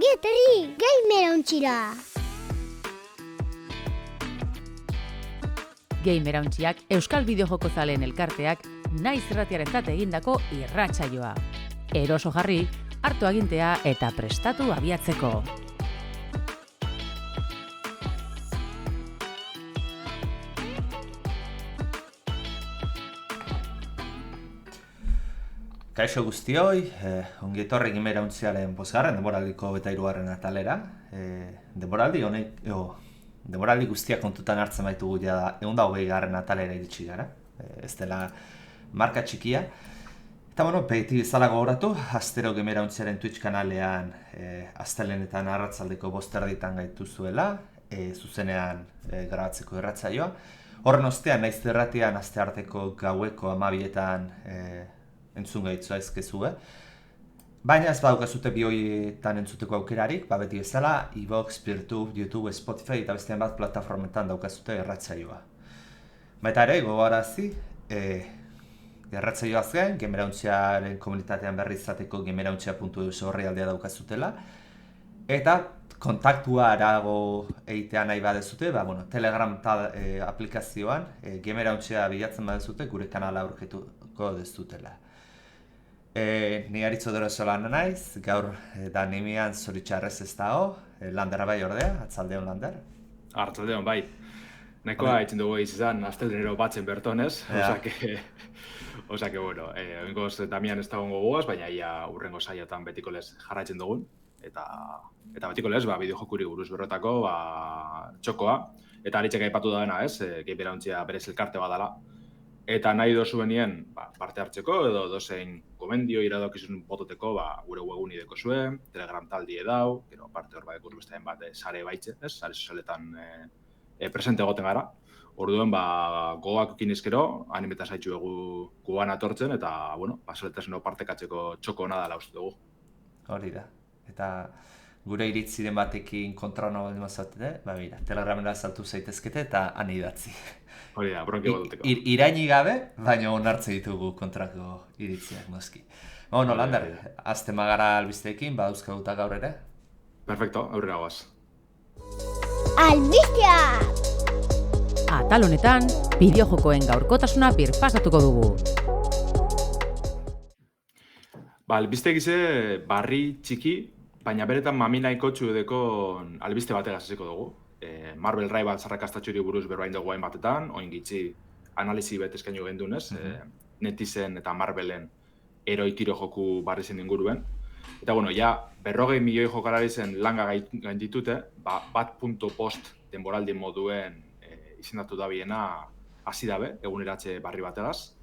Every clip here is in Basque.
Ongi etorri Gamer Ontxira. Gamerauntziak Euskal Bideojoko zaleen elkarteak naiz irratiarentzat egindako irratsaioa. Eroso jarri, hartu agintea eta prestatu abiatzeko. Kaixo guztioi, ongi etorri Gamerauntziaren bosgarren, denboraldiko 23. atalera. Denboraldi guztiak kontutan hartzen baitugu ja 120. atalera iritsi gara. Ez dela marka txikia. Eta beti bezala gogoratu, astero Gamerauntziaren Twitch kanalean astelenetan arratsaldeko 5:00 gaituzuela, zuzenean grabatzeko irratsaioa. Horren ostean, naiz irratian astearteko gaueko 12:00 entzun gaitzua ezkezue. Baina ez badaukazute bi horietan entzuteko aukerarik, beti bezala, iVoox, Peertube, YouTube, Spotify eta bestean bat plataformetan daukazute irratsaioa. Baita ere, gogarazi, irratsaioaz gain, Gamerauntziaren komunitatean berri izateko gamerauntzia.eus orrialdea daukazutela. Eta kontaktua arago egitea nahi badezute, Telegram aplikazioan Gamerauntzia bilatzen badezute, gure kanala aurkituko dezutela. Ni Aritzo Dorosolana naiz, gaur da nimian zoritxarrez ez dago, Landera bai ordea, atzaldeon Lander. Artzaldeon bai. Nahikoa itzen dugu izan, astelenero batzen bertonez, osake bueno, oingoz Damian ez dagoen gogoaz, baina ia urrengo saiotan betiko lez jarraitzen dugun, eta betiko lez, bideojokuri buruz berrotako, txokoa, eta aritzek aipatu daena ez, Gamerauntzia berez elkarte badala. Eta nahi dozuenien parte hartzeko edo dozein gomendio iradokizun bototeko gure webguni deko zuen, Telegram taldi edau, gero parte hor badeko bestean bat sare baitze, sare sozialetan presente egoten gara. Orduen gogoak ukinizkero, animeta zaitxu egu gugan atortzen eta, pasoletasun partekatzeko txoko hona dela uste dugu. Hori da. Eta gure iritziren batekin kontra hona baldin mazatete, Telegramera saltu zaitezkete eta han idatzi. Hori da, bronki batuteko. Iraini gabe, baina onartze ditugu kontrako iritziak noski. Lander, azte magara albisteekin, badauzkaguta gaur ere? Perfecto, aurrera goaz. Albisteak! Atal honetan, bideojokoen gaurkotasuna birpasatuko dugu. Albiste egize barri txiki, baina beretan maminaiko txudeko albiste bategaz ezeko dugu. Marvel Rivals arrakastatxuri buruz berbain dugu hain batetan, oin gitzi analizi bet eskaino gendunez, Netizen eta Marvelen eroi tiro joku barri zen inguruen. Eta 40 milioi jokalari zen langa gainditute, bat.post denboraldi moduen izendatu da biena hasi dabe, eguneratze barri bategaz.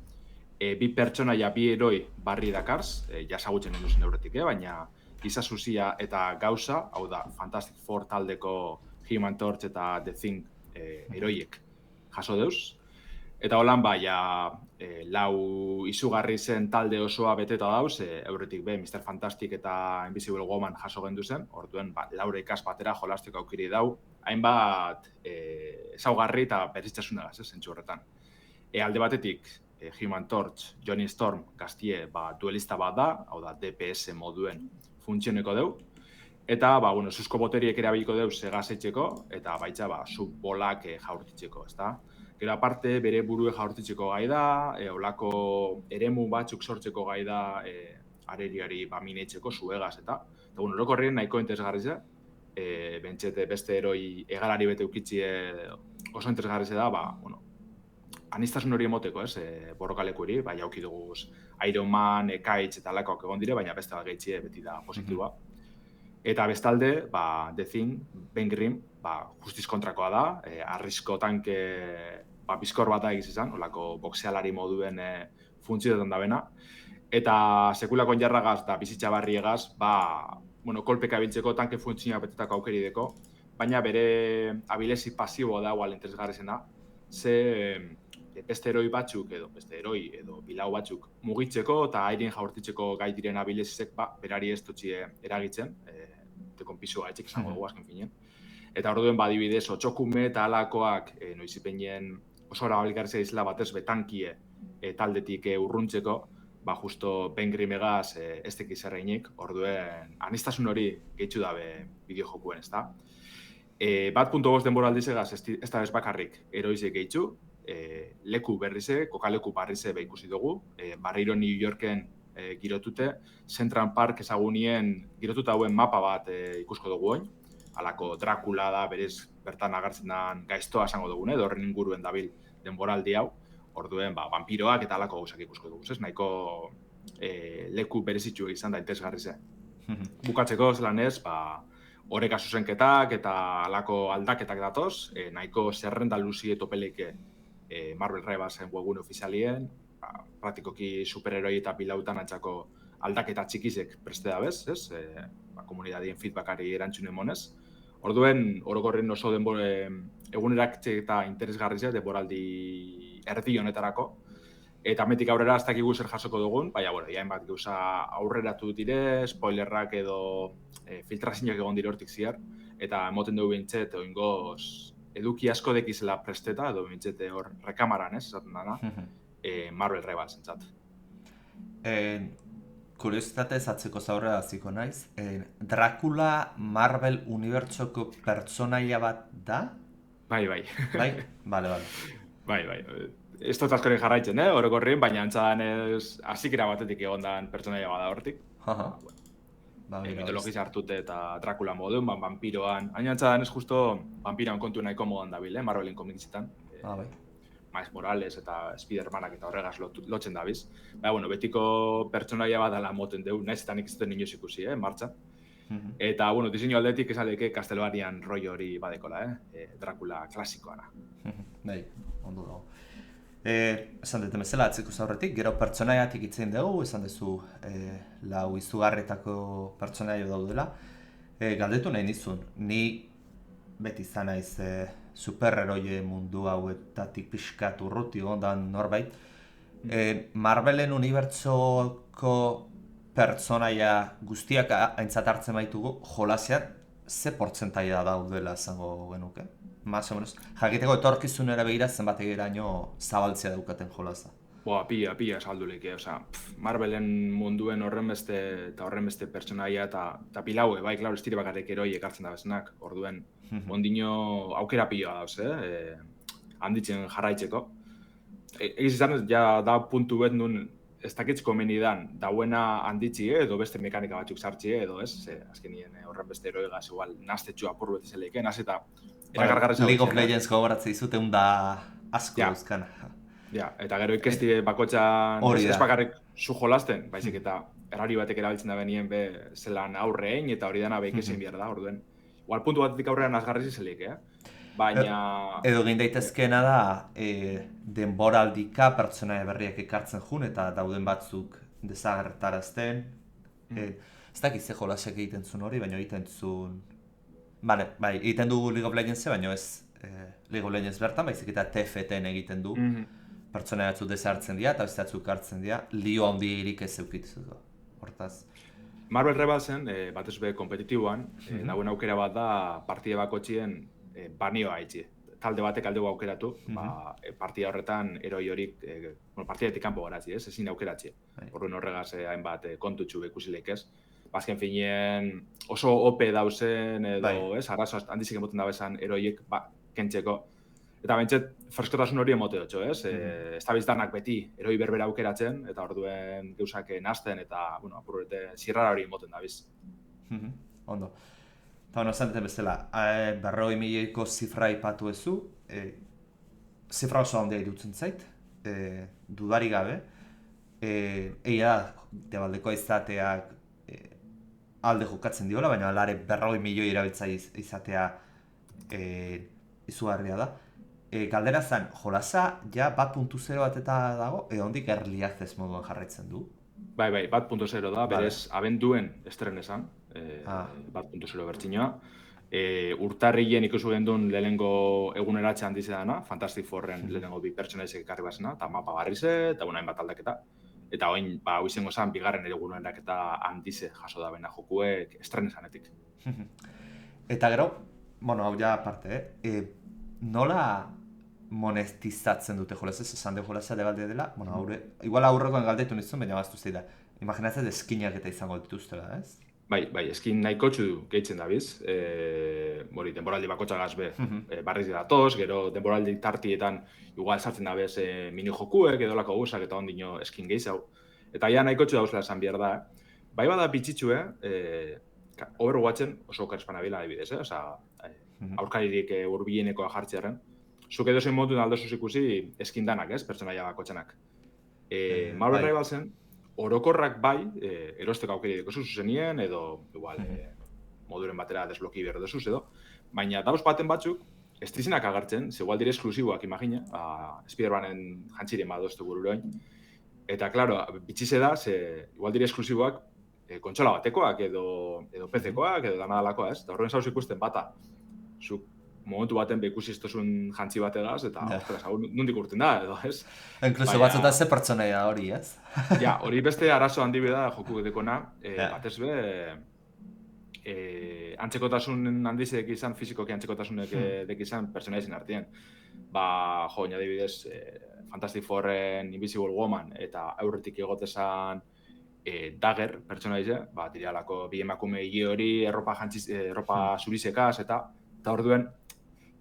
Bi pertsona bi eroi barri dakarz, jasagutzen induzen euretik, baina izazuzia eta gauza, hau da, Fantastic Four taldeko Human Torch eta The Thing eroiek jaso deuz. Eta holan, lau izugarri zen talde osoa beteta dauz, euretik Mr. Fantastic eta Invisible Woman jaso gendu zen, orduen laure ikas batera jolasteko aukiri dau, hainbat ezaugarri eta beriztasunagaz, zentsu horretan. Alde batetik, Human Torch, Johnny Storm, gaztie duelista bat da, hau da DPS moduen funtzioneko deu, eta, susko boteriek erabiliko deu segazetxeko, eta baitza, subbolak jaurtitzeko, ezta? Gero aparte, bere burue jaurtitzeko gai da, olako eremu batzuk sortzeko gai da areriari mineitzeko zuegaz, eta orokorrien nahiko interesgarrize, bentsete beste eroi egalari bete ukitzie oso interesgarrize da, anistasun hori emoteko, borrokaleko hori, jauki dugu Iron Man, Ekaitz eta lakoak egon dire, baina beste gaitzie beti da positiboa. Eta bestalde, The Thing, Ben Grimm, justiz kontrakoa da, arrisko tanke bizkor bat da egiz izan, olako boxealari moduen funtzioetan da bena. Eta sekulako jarragaz eta bizitza barriegaz, kolpeka biltzeko tanke funtzioa betetako aukeri deko, baina bere abilezi pasibo da, interesgarrizena, ze beste eroi batzuk edo bilau batzuk mugitzeko eta airien jaurtitzeko gai diren abilezizek berari ez dutxie eragitzen, dekonpisua etxek izango dugu azken finen. Eta orduen badibidez, otxokume eta alakoak noizipenien oso erabalgarrizia izela batez betankie taldetik urruntzeko, justo Ben Grimegaz ez tekiz erreinik, orduen anistasun hori gehitxu dabe bideojokuen, ez da? 1.5 denboraldizegaz ez da ez bakarrik eroize gehitxu, leku berrize, kokaleku barrize ikusi dugu, barriro New Yorken girotute, Central Park ezagunien girotuta hauen mapa bat ikusko dugu oin, alako Dracula da, berez bertan agertzen den gaiztoa esango dugune, edo horren inguruen dabil denboraldi hau, orduen vampiroak eta alako gauzak ikusko dugu, ez? Nahiko leku berezitxu izan da interesgarri ze. Bukatzeko zelan ez, oreka zuzenketak eta alako aldaketak datoz, nahiko zerrenda luzi etopeleke Marvel Rivalsen webgune ofizialien, praktikoki superheroi eta pilautan antzako aldaketa txikizek preste da bez, ez? Komunidadien feedbackari erantzun emonez. Orduen, orokorren oso egunerak eta interesgarri ze, denboraldi erdi honetarako. Eta metik aurrera ez dakigu zer jasoko dugun, baina, jain bat gauza aurreratu dire, spoilerrak edo filtrazioak egon dire hortik ziar, eta emoten dugu bintzet, oingoz, eduki asko dekizela presteta, edo bintzete hor rekamaran, ez, esaten dana, Marvel Rivals entzat. Kuriositatez atzeko zaurra hasiko naiz. Dracula Marvel unibertsoko pertsonaia bat da? Bai. Bai? Bale. Bai. Ez dut askoren jarraitzen, orokorrin, baina antzadan ez azikera batetik egondan pertsonaia bada hortik. Mitologiz hartute eta Dracula modun, vampiroan. Hain antzadan ez justo vampiroan kontu nahiko modan dabil, Marvelen komikitzetan. Bai. Miles Morales eta Spidermanak eta horregaz lotzen dabiz. Baina, betiko pertsonaia bat dela moten dugu, nahiz eta nik ez duten inoz ikusi, martxan. Eta, diseinu aldetik esaleke Castlevanian roi hori badekola, Dracula klasikoana. Bai, ondo dago. Esan dut emezela atzeko zaurretik, gero pertsonaiatik itzen dugu, esan duzu lau izugarretako pertsonaio daudela. Galdetu nahi nizun, ni beti izan naiz superheroie mundu hauetatik pixkat urruti ondan norbait. Marvelen unibertsoko pertsonaia guztiak aintzat hartzen baitugu, jolasean ze portzentaia daudela esango genuke? Más o menos. Jakiteko etorkizunera begira zenbat egeraino zabaltzea daukaten jolasa. Pia salduleke, Marvelen munduen horren beste pertsonaia eta pilaue, bai, klaro, estire bakarrik eroi ekartzen da bezenak, orduen ondino aukera pioa dauz, handitzen jarraitzeko. Egiz izan, ja da puntu bet nun ez dakitzko menidan dauena handitzi edo beste mekanika batzuk sartzi edo ez, azkenien horren beste eroigaz igual nastetxu apur beti zeleiken, az eta eragargarri League of Legends gogoratzea izute da asko dauzkana. Ja, eta gero ikesti bakotxan ez bakarrik zu jolasten, baizik eta erari batek erabiltzen da benien zelan aurrein eta hori dana behikezein behar da, orduen. Igual puntu batetik aurrean azgarriz izelik, baina... Edo egin daitezkeena da, denboraldika pertsonaia berriak ekartzen jun eta dauden batzuk desagertarazten. Ez dakiz ze jolasak egiten zuen hori, baina egiten zuen... Bai, egiten dugu League of Legends, baina ez League of Legends bertan, baizik eta TFT-en egiten du. Pertsonaia batzuk desagertzen dira eta beste batzuk hartzen dira, lio handirik ez eukitzuko. Hortaz. Marvel Rivalsen, batez be kompetitiboan, dagoen aukera bat da partida bakotxien banioa haitzi. Talde batek aldegu aukeratu, partida horretan eroi horik, partidatik kanpo garatzi, ezin aukeratzi. Horren horregaz hainbat kontutxu ikusileik ez. Bazken finien oso OP dauzen edo, arazo handizik emoten dabezan eroiek kentzeko. Eta bentset, freskotasun hori emote dutxo, ez? Ez da bizdarnak beti eroi berbera aukeratzen, eta orduen geuzak nazten eta, apurrete, zirrara hori emoten dabiz. Ondo. Eta esan duten bezala, 40.000ko zifra ipatu ezu, zifra oso handia irutzen zait, dudari gabe. Egia debaldekoa izateak alde jokatzen diola, baina alare 40.000 erabiltza izatea izugarria da. Galdera zen, jolasa ja 1.0 bat eta dago, edo hondik early access moduan jarraitzen du? Bai, 1.0 da, berez abenduen estrenesan, 1.0 bertxinoa. Urtarrien ikusu gendun lehenengo eguneratxe handize dana, Fantastic Fourren lehenengo bi pertsonaizek ekarri bazena, eta mapa barrize, eta hainbat aldaketa. Eta oin, izango zen, bigarren eguneraketa handize jaso da bena jokuek estrenesanetik. Eta gero, hau ja aparte, nola monetizatzen dute jolaz, ez esan de jolaza legalde dela, bueno, igual aurrekoan galdetu nizun, baina baztu zida. Imaginatzen eskinak eta izango dituztela, ez? Bai, eskin nahiko txu gehitzen dabiz. Denboraldi bakotxagaz be, barriz datoz, gero denboraldi tartietan igual sartzen dabez mini jokuek, edo lako guzak eta ondino eskin gehiago. Eta ja nahiko txu dauzela esan behar da. Bai bada bitxitxue, Overwatchen oso okarespan abila adibidez, Osa, aurkaririk hurbilenekoa jartzearen. Zuk edo zen modu aldozuz ikusi eskin danak, pertsonaia bakotxanak. Marvel Rivalsen, orokorrak bai, erosteko aukeri dekozu zuzenien, edo igual moduren batera desbloki behar dezuz edo, baina dauz baten batzuk, ez dizenak agertzen, ze igual dire esklusiboak imagina, Spider-Manen jantzirien badoztu bururoin, eta, klaro, bitxize da, ze igual dire esklusiboak kontsola batekoak, edo PC-koak, edo danadalakoa, ez? Eta horren zauz ikusten bata, zuk momentu baten ikusi iztozun jantzi bategaz, eta, ostras, hau nondik urten da, edo, ez? Inkluso batzutan ze pertsonaia hori, ez? Ja, hori beste arazo handi beda joku dekona, batez be, antzekotasun handizek izan, fizikoki antzekotasunek izan pertsonaizen artean. Adibidez, Fantastic Fourren Invisible Woman eta aurretik egotezan Dagger pertsonaize, dirialako bi emakume hori, erropa zurizekaz, eta orduen,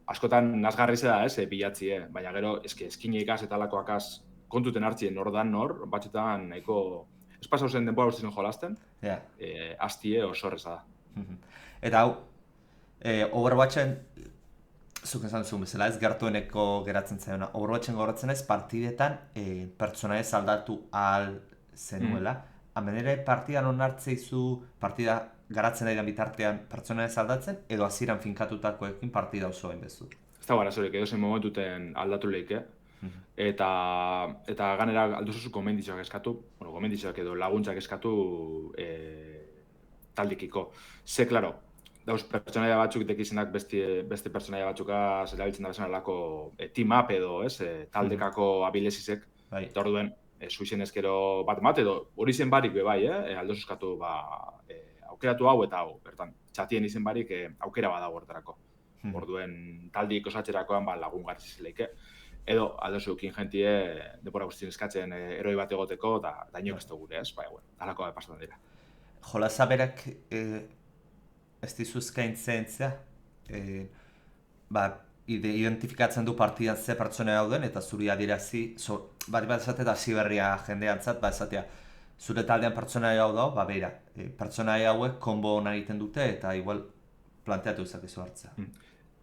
askotan nazgarri da, bilatzi, baina gero eskineikaz eta lakoakaz kontuten hartzien nor dan nor, batxetan nahiko espasau zen denbora ustizun jolasten, hastie oso horreza da. Eta hau, Overwatchen, zuk esan zuen bezala, ez gertueneko geratzen zaiona, Overwatchen gauratzen ez partidetan pertsonaia aldatu ahal zenuela. Hemen ere partidan onartzeizu, partida garatzen daidan bitartean pertsonaia aldatzen, edo hasieran finkatutakoekin partida oso hain bezu. Ez da barazorek, edo zen momentuten aldatu lehike. Eta ganera alduzuzu gomenditxoak eskatu, gomenditxoak edo laguntzak eskatu taldikiko. Ze, klaro, dauz pertsonaia batzuk dekizenak beste pertsonaia batzuka zerabiltzen da bezan alako team-up edo, taldekako abilesizek. Eta orduen, zuizen ezkero bat edo hori zen barik bebai, alduzuzkatu aukeratu hau eta hau, bertan, txatien izen barik aukera badago hortarako. Orduen, taldik osatzerakoan lagun gartzi zeleike. Edo, aldozukin jentie, denbora guztien eskatzen eroi bat egoteko, eta inok ez gure, ez? Alakoa pasatan dira. Jolaza berak ez dizu eskaintzen zea, identifikatzen du partidan ze pertsona dauden, eta zuri adirazi, bat esate da ziberria jendean zat, esatea, zure taldean pertsona hau da, beira, pertsona hauek konbo hona egiten dute, eta igual planteatu ezakizu hartza.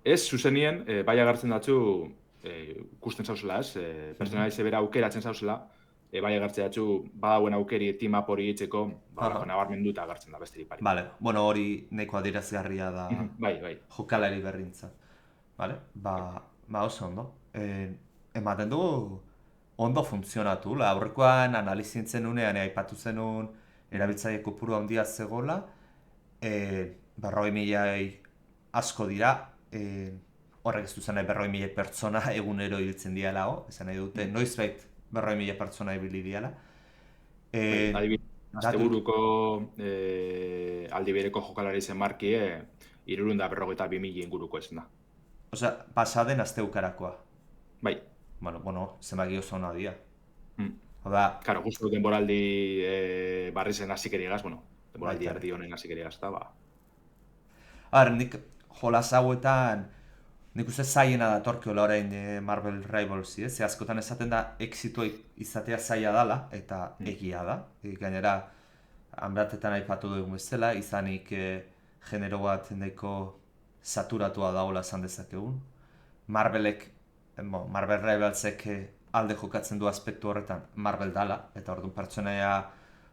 Ez, zuzenien, bai agertzen datzu, ikusten zauzela, ez? Pertsonaize bera aukeratzen zauzela, bai agertzen datzu, badauen aukeri team-up hori hitzeko, nabarmenduta agertzen da besterik pari. Bale, hori nahiko adierazgarria da jokalari berrintzat. Bale, oso ondo. Ematen du ondo funtzionatu, aurrekoan analizintzen unean, aipatu zenun erabiltzaile kopuru handia zegoela, 40.000 asko dira, horrek ez duzen nahi 40.000 pertsona egunero hiltzen diala, esan nahi dute, noizbait 40.000 pertsona ibili diala. Asteburuko aldibereko jokalari zen markie, 352.000 inguruko ezen da. Osea, pasaden asteukarakoa. Bai. Bueno, zenbaki oso hona dira. Karo, guztu denboraldi barri zen hasikeriagaz, denboraldi erdi honen hasikeriagaz eta, nik jolaz hauetan, nik uste zaiena da torkiola orain Marvel Rivals, ze askotan esaten da exitua izatea zaila dala, eta egia da. Gainera, hanbeatetan aipatu dugun bezala, izanik genero bat nahiko saturatua dagoela esan dezakegun. Marvel Rivalsek alde jokatzen du aspektu horretan Marvel dala, eta orduan pertsonaia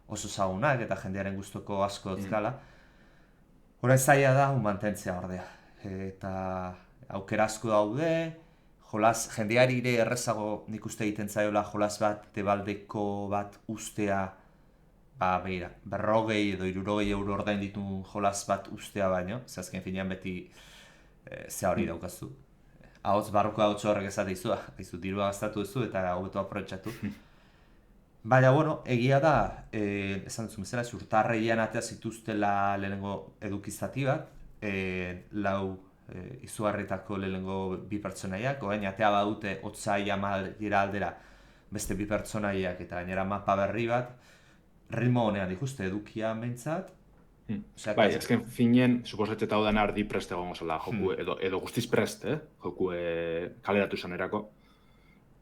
oso zagunak eta jendearen gustoko asko dotzkala. Horren zaila da, mantentzea ordea. Eta aukera asko daude, jendeari ere errezago nik uste egiten zaiola jolas bat, debaldeko bat ustea, beira, 40 edo 60 euro ordain ditun jolas bat ustea baino, ze azken finean beti zea hori daukazu. Ahotz barruko ahotz horrek esate izu, dirua gastatu duzu eta hobeto aprobetxatu. Baina, egia da, esan duzu bezala, urtarreian atea zituztela lehenengo edukizati bat, 4 izugarritako lehenengo bi pertsonaiak, orain atea badute otsai amalera aldera beste bi pertsonaiak eta gainera mapa berri bat, ritmo honean ikuste edukia behintzat. Bai, azken finen, suposatzeta hau dena ardi prest egongo zela, joku, edo guztiz prest, joku kaleratu zanerako.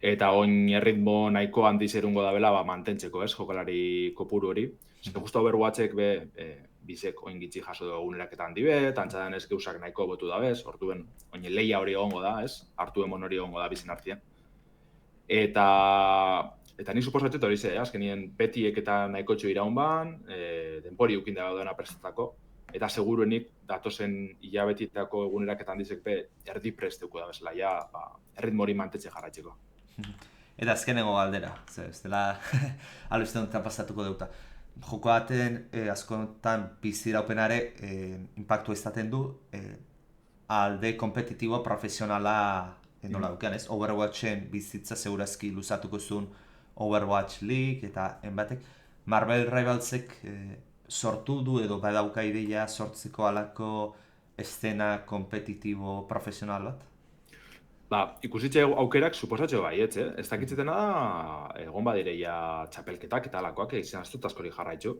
Eta oin erritmo nahiko handiz erungo da bela, mantentzeko, jokalari kopuru hori. Justo Overwatchek bizek oin gitzi jaso dugu eguneraketa handi bet, antzadan ez geusak nahiko botu da bez, orduan oin leia hori egongo da, hartu emon hori egongo da bizin hartien. Eta nik suposatzet hori ze, azkenien betiek eta nahiko txo iraun ban, denpori ukin da gaudena prestatako, eta seguruenik datozen hilabetitako eguneraketan dizek erdi presteuko da bezala, erritmo hori mantetxe jarraitzeko. Eta azkenengo galdera, ez dela albizten duten pasatuko deuta. Joko baten askotan biziraupenare impactua izaten du alde kompetitiboa profesionala nola dukean, ez? Overwatchen bizitza segurazki luzatuko zuen Overwatch League eta enbatek Marvel Rivalsek sortu du edo badauka ideia sortzeko alako eszena kompetitibo profesional bat? Ikusitxe aukerak suposatxo bai, ez dakitzetena da, egon badireia txapelketak eta alakoak izan aztut askori jarraitxu.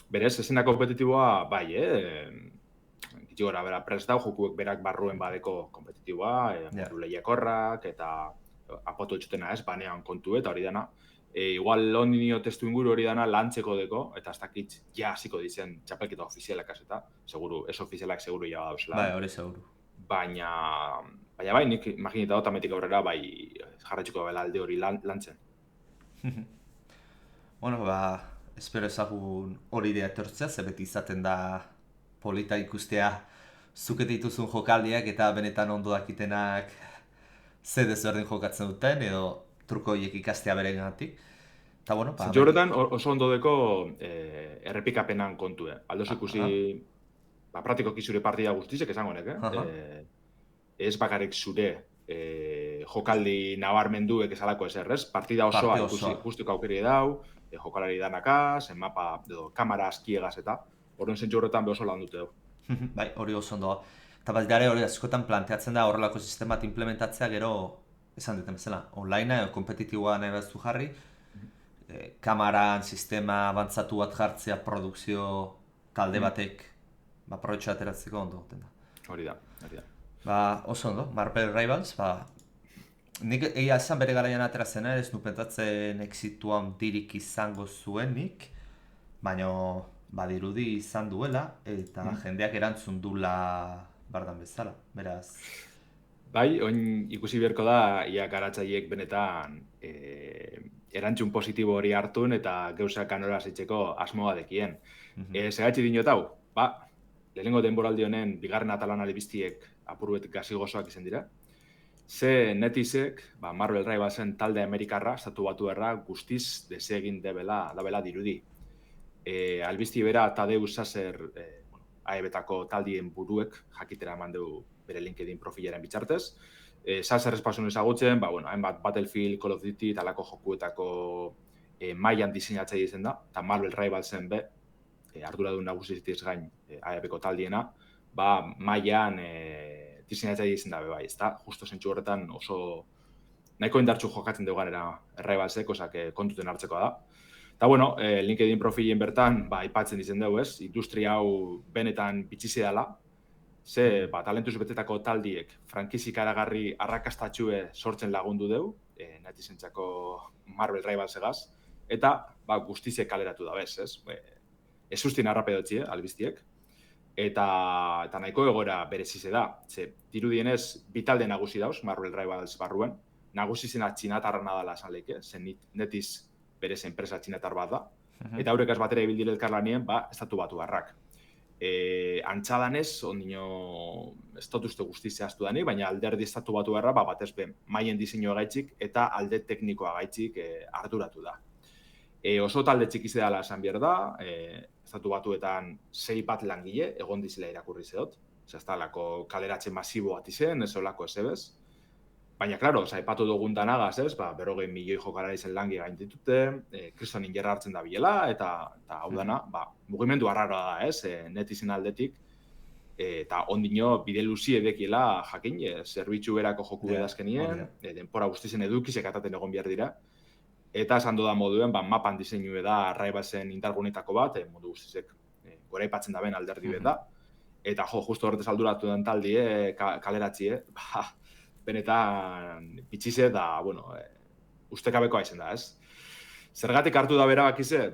Berez, eszena kompetitiboa bai, gitxi gora bera prest dau, jokuek berak barruen badeko kompetitiboa, modu lehiakorrak eta apotu etxutena banean kontu eta hori dana. Igual ondinio testu inguru hori dana lantzeko deko, eta ez dakit hasiko dizen txapelketa ofizialak azeta, seguru, ez ofizialak seguru ja badauzela. Bai, hori seguru. Baina bai, nik imaginita dut ametik aurrera bai jarraitzuko bela alde hori lantzen. Bueno, espero ezagun hori idea etortzea, ze beti izaten da polita ikustea zuket dituzun jokaldiak eta benetan ondo dakitenak ze desberdin jokatzen duten edo truko horiek ikastea beregatik. Eta bueno, zentzu horretan oso ondo deko errepikapenan kontu, aldoz ikusi praktikoki zure partida guztizek esango honek, ez bakarrik zure jokaldi nabarmenduek esalako eserrez, partida osoa ikusi guztiko aukeri dau, jokalari danakaz, mapa, kamara askiegaz eta, horren zentzu horretan behoso lan dute du. Bai, hori oso ondo. Eta bat dara hori askotan planteatzen da horrelako sistemat implementatzea gero, esan duten bezala, online edo kompetitiboa nahi behaztu jarri, kamaran, sistema avantzatu bat jartzea, produkzio talde batek proetxo ateratzeko ondo goten da. Hori da. Oso ondo, Marvel Rivals, nik egia esan bere garaian atera zena, ez nu pentatzen exituan dirik izango zuenik, baina badirudi izan duela, eta jendeak erantzun dula bardan bezala, beraz. Bai, oin ikusi beharko da, ia garatzaileek benetan erantzun positibo hori hartun eta gauzak anora zitzeko asmoa dekien. Segatzi dinot hau, lehenengo denboraldi honen bigarren atalan albiztiek apuruet gazi gozoak izan dira. Ze netizek, Marvel Rivalsen talde amerikarra, estatu batu erra, guztiz desegin dabela dirudi. Albizti bera Tadeusz Sasser, AEB-tako taldien buruek jakitera eman du bere LinkedIn profilaren bitxartez. Sasser espasun ezagutzen, hainbat Battlefield, Call of Duty, talako jokuetako mailan diseinatzaile izan da, eta Marvel Rivalsen arduradun nagusitiz gain AEB-ko taldiena, mailan diseinatzaile izan da bai, ezta? Justo zentzu horretan oso nahiko indartsu jokatzen dugu ganera Rivalsek, osak kontuten hartzekoa da. Eta bueno, LinkedIn profilen bertan, aipatzen dizen dugu ez, industria hau benetan bitxize dela, ze talentuz betetako taldiek frankizik aragarri arrakastatxue sortzen lagundu dugu, netizentzako Marvel Rivalsegaz, eta guztizek kaleratu da bez, ez? Ez ustien arrapedotzi, albiztiek, eta nahiko egoera berezize da. Ze, dirudienez, bi talde nagusi dauz, Marvel Rivals barruen, nagusi zena txinatarra nadala esan leike, zen netiz berez enpresa txinatar bat da, eta haurekaz batera ibildire elkarlanien, estatu batu barrak. Antxadanez, ondino, ez dut uste guzti zehaztu danik, baina alderdi estatu batu barra, batez be, maien diseinua gaitzik eta alde teknikoa gaitzik arduratu da. Oso talde txikize dela esan behar da, estatu batuetan 6 bat langile, egon dizela irakurri zehot, ez talako kaleratxe masibo bat izen, ez olako ez ebez. Baina, klaro, aipatu dugun danagaz, ez, 40 milioi jokalari zen langi gain ditute, kriston ingerra hartzen da bilela, eta hau dana, mugimendu arraroa da, ez, netizen aldetik, eta ondino bide luzi edekiela jakin, zerbitzu berako joku Ja, edazkenien, hori da. denpora guztizen edukizek ataten egon behar dira. Eta esan da moduen, mapan diseinu da Arraibasen indargunetako bat, mundu guztizek goraipatzen daben alderdi bet da. Eta justo horretaz alduratu den taldie, kaleratzie, benetan pitxize da, ustekabekoa izen da, ez? Zergatik hartu da berabakize,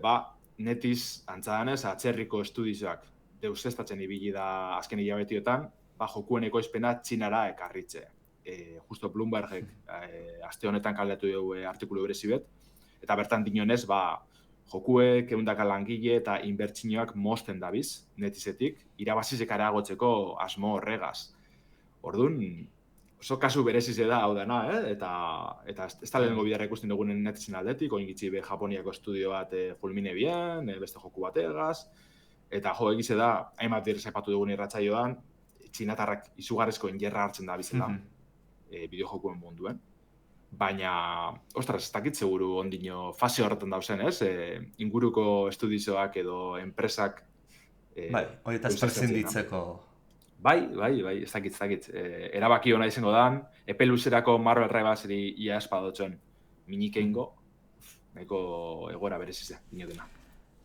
netiz antzadanez atzerriko estudizioak deusestatzen ibili da azken hilabetiotan, jokuen ekoizpena Txinara ekarritze. Justo Bloombergek aste honetan kaleatu dugu artikulu berezi bet, eta bertan dinonez, jokuek, 100 langile eta inbertsioak mozten dabiz, netizetik, irabazizek areagotzeko asmo horregaz. Orduan, oso kasu berezize da hau dana, eta ez da lehenengo bidarra ikusten dugunen netizen aldetik, oin gitzi Japoniako estudio bat fulmine bien, beste joku bategaz, eta egize da, hainbat direz aipatu dugun irratsaioan, txinatarrak izugarrizko injerra hartzen da bizela bideojokuen munduen. Baina, ostras, ez dakit seguru ondino fase horretan dauzen, ez? Inguruko estudizioak edo enpresak... Horietaz prescinditzeko. Bai, ez dakit. Erabaki hona izango dan, epe luzerako Marvel Rivals-eri ia espadotzen minikeingo, nahiko egoera berezize, dinotena.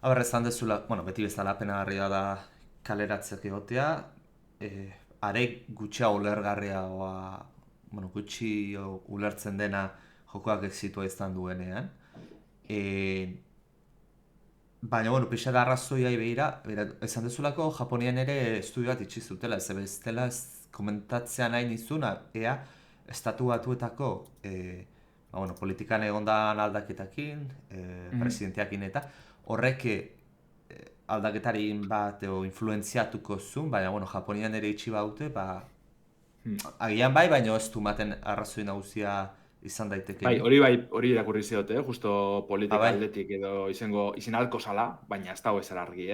Haber, ezan dezula, beti bezala penagarria da kaleratzeak egotea, are gutxia ulergarria gutxi ulertzen dena jokoak exitua izan duenean. Baina, pixat arrazoiai behira, esan dezulako Japonian ere estudio bat itxi zutela, ez bestela komentatzea nahi nizuna, estatu batuetako politikan egondan aldaketakin, presidentiakin eta horrek aldaketarin bat influenziatuko zuen, baina Japonian ere itxi baute, agian baina ez du maten arrazoi nagusia izan daiteke. Hori irakurri ziote, justo politika aldetik edo izin alko zala, baina ez dago ezer argi,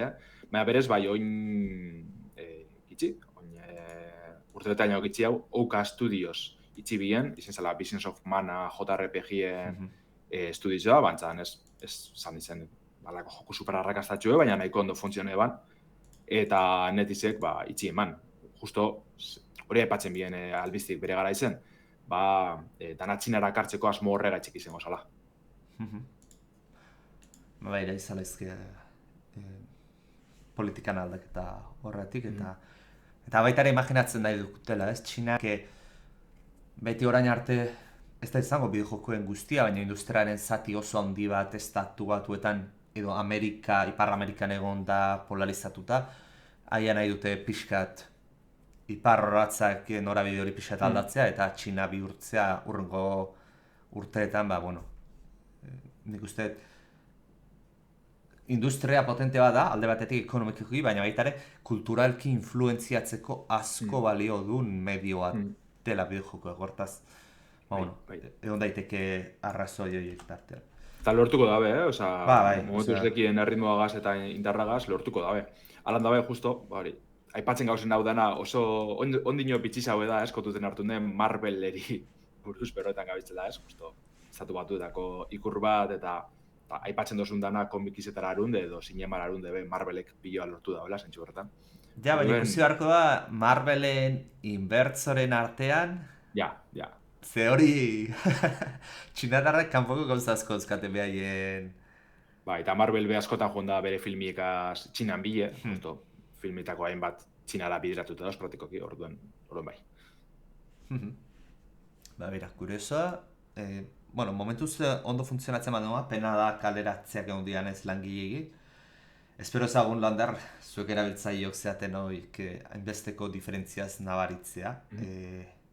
Baina berez, oin itxi, urteetan itxi hau, Ouka Studios itxi bien, izin zela Business of Mana JRPG-en estudizioa, bantzan ez zan izen, balako joku superarrakastatxue, baina nahiko ondo funtzione ban, eta netizek itxi eman. Justo hori aipatzen bien albiztik bere gara izen, dana Txinara kartzeko asmo horrega txik izango zala. Baina izala izke politikan aldaketa horretik, eta baita ere imaginatzen nahi dutela, ez? Txinak beti orain arte ez da izango bideojokoen guztia, baina industriaren zati oso handi bat estatu batuetan edo Ipar Amerikan egon da polarizatuta, haia nahi dute pixkat ipar horratzak norabide hori pixat aldatzea eta Txina bihurtzea urrengo urteetan, nik uste industria potente bat da, alde batetik ekonomikoki, baina baita ere kulturalki influenziatzeko asko balio duen medio bat dela bideojokoak, hortaz, egon daiteke arrazoi horiek tartean. Eta lortuko dabe, momentuz dekien erritmoagaz eta indarragaz lortuko dabe. Alan dabe, justo, aipatzen gauzen hau dana oso ondino pitxiz hau da, eskotuten hartu den Marveleri buruz berroetan gabitzela, justo estatu batuetako ikur bat eta aipatzen dozun dana komikizetara arunde edo sinemara arunde Marvelek piloa lortu dagoela, zentsu horretan. Ja, baina ikusi beharko da Marvelen inbertsoren artean, Ja. ze hori txinatarrak kanpoko gauza asko euskaten behaien. Eta Marvel askotan joan da bere filmiekaz Txinan bile, justo filmetako hainbat Txinara bideratuta dauz praktikoki, orduan bai. Bera, kuriosoa, momentuz ondo funtzionatzen badua, pena da kaleratzeak egon dian ez langilegi. Espero ezagun Lander, zuek erabiltzaileok zeaten hoik hainbesteko diferentziaz nabaritzea,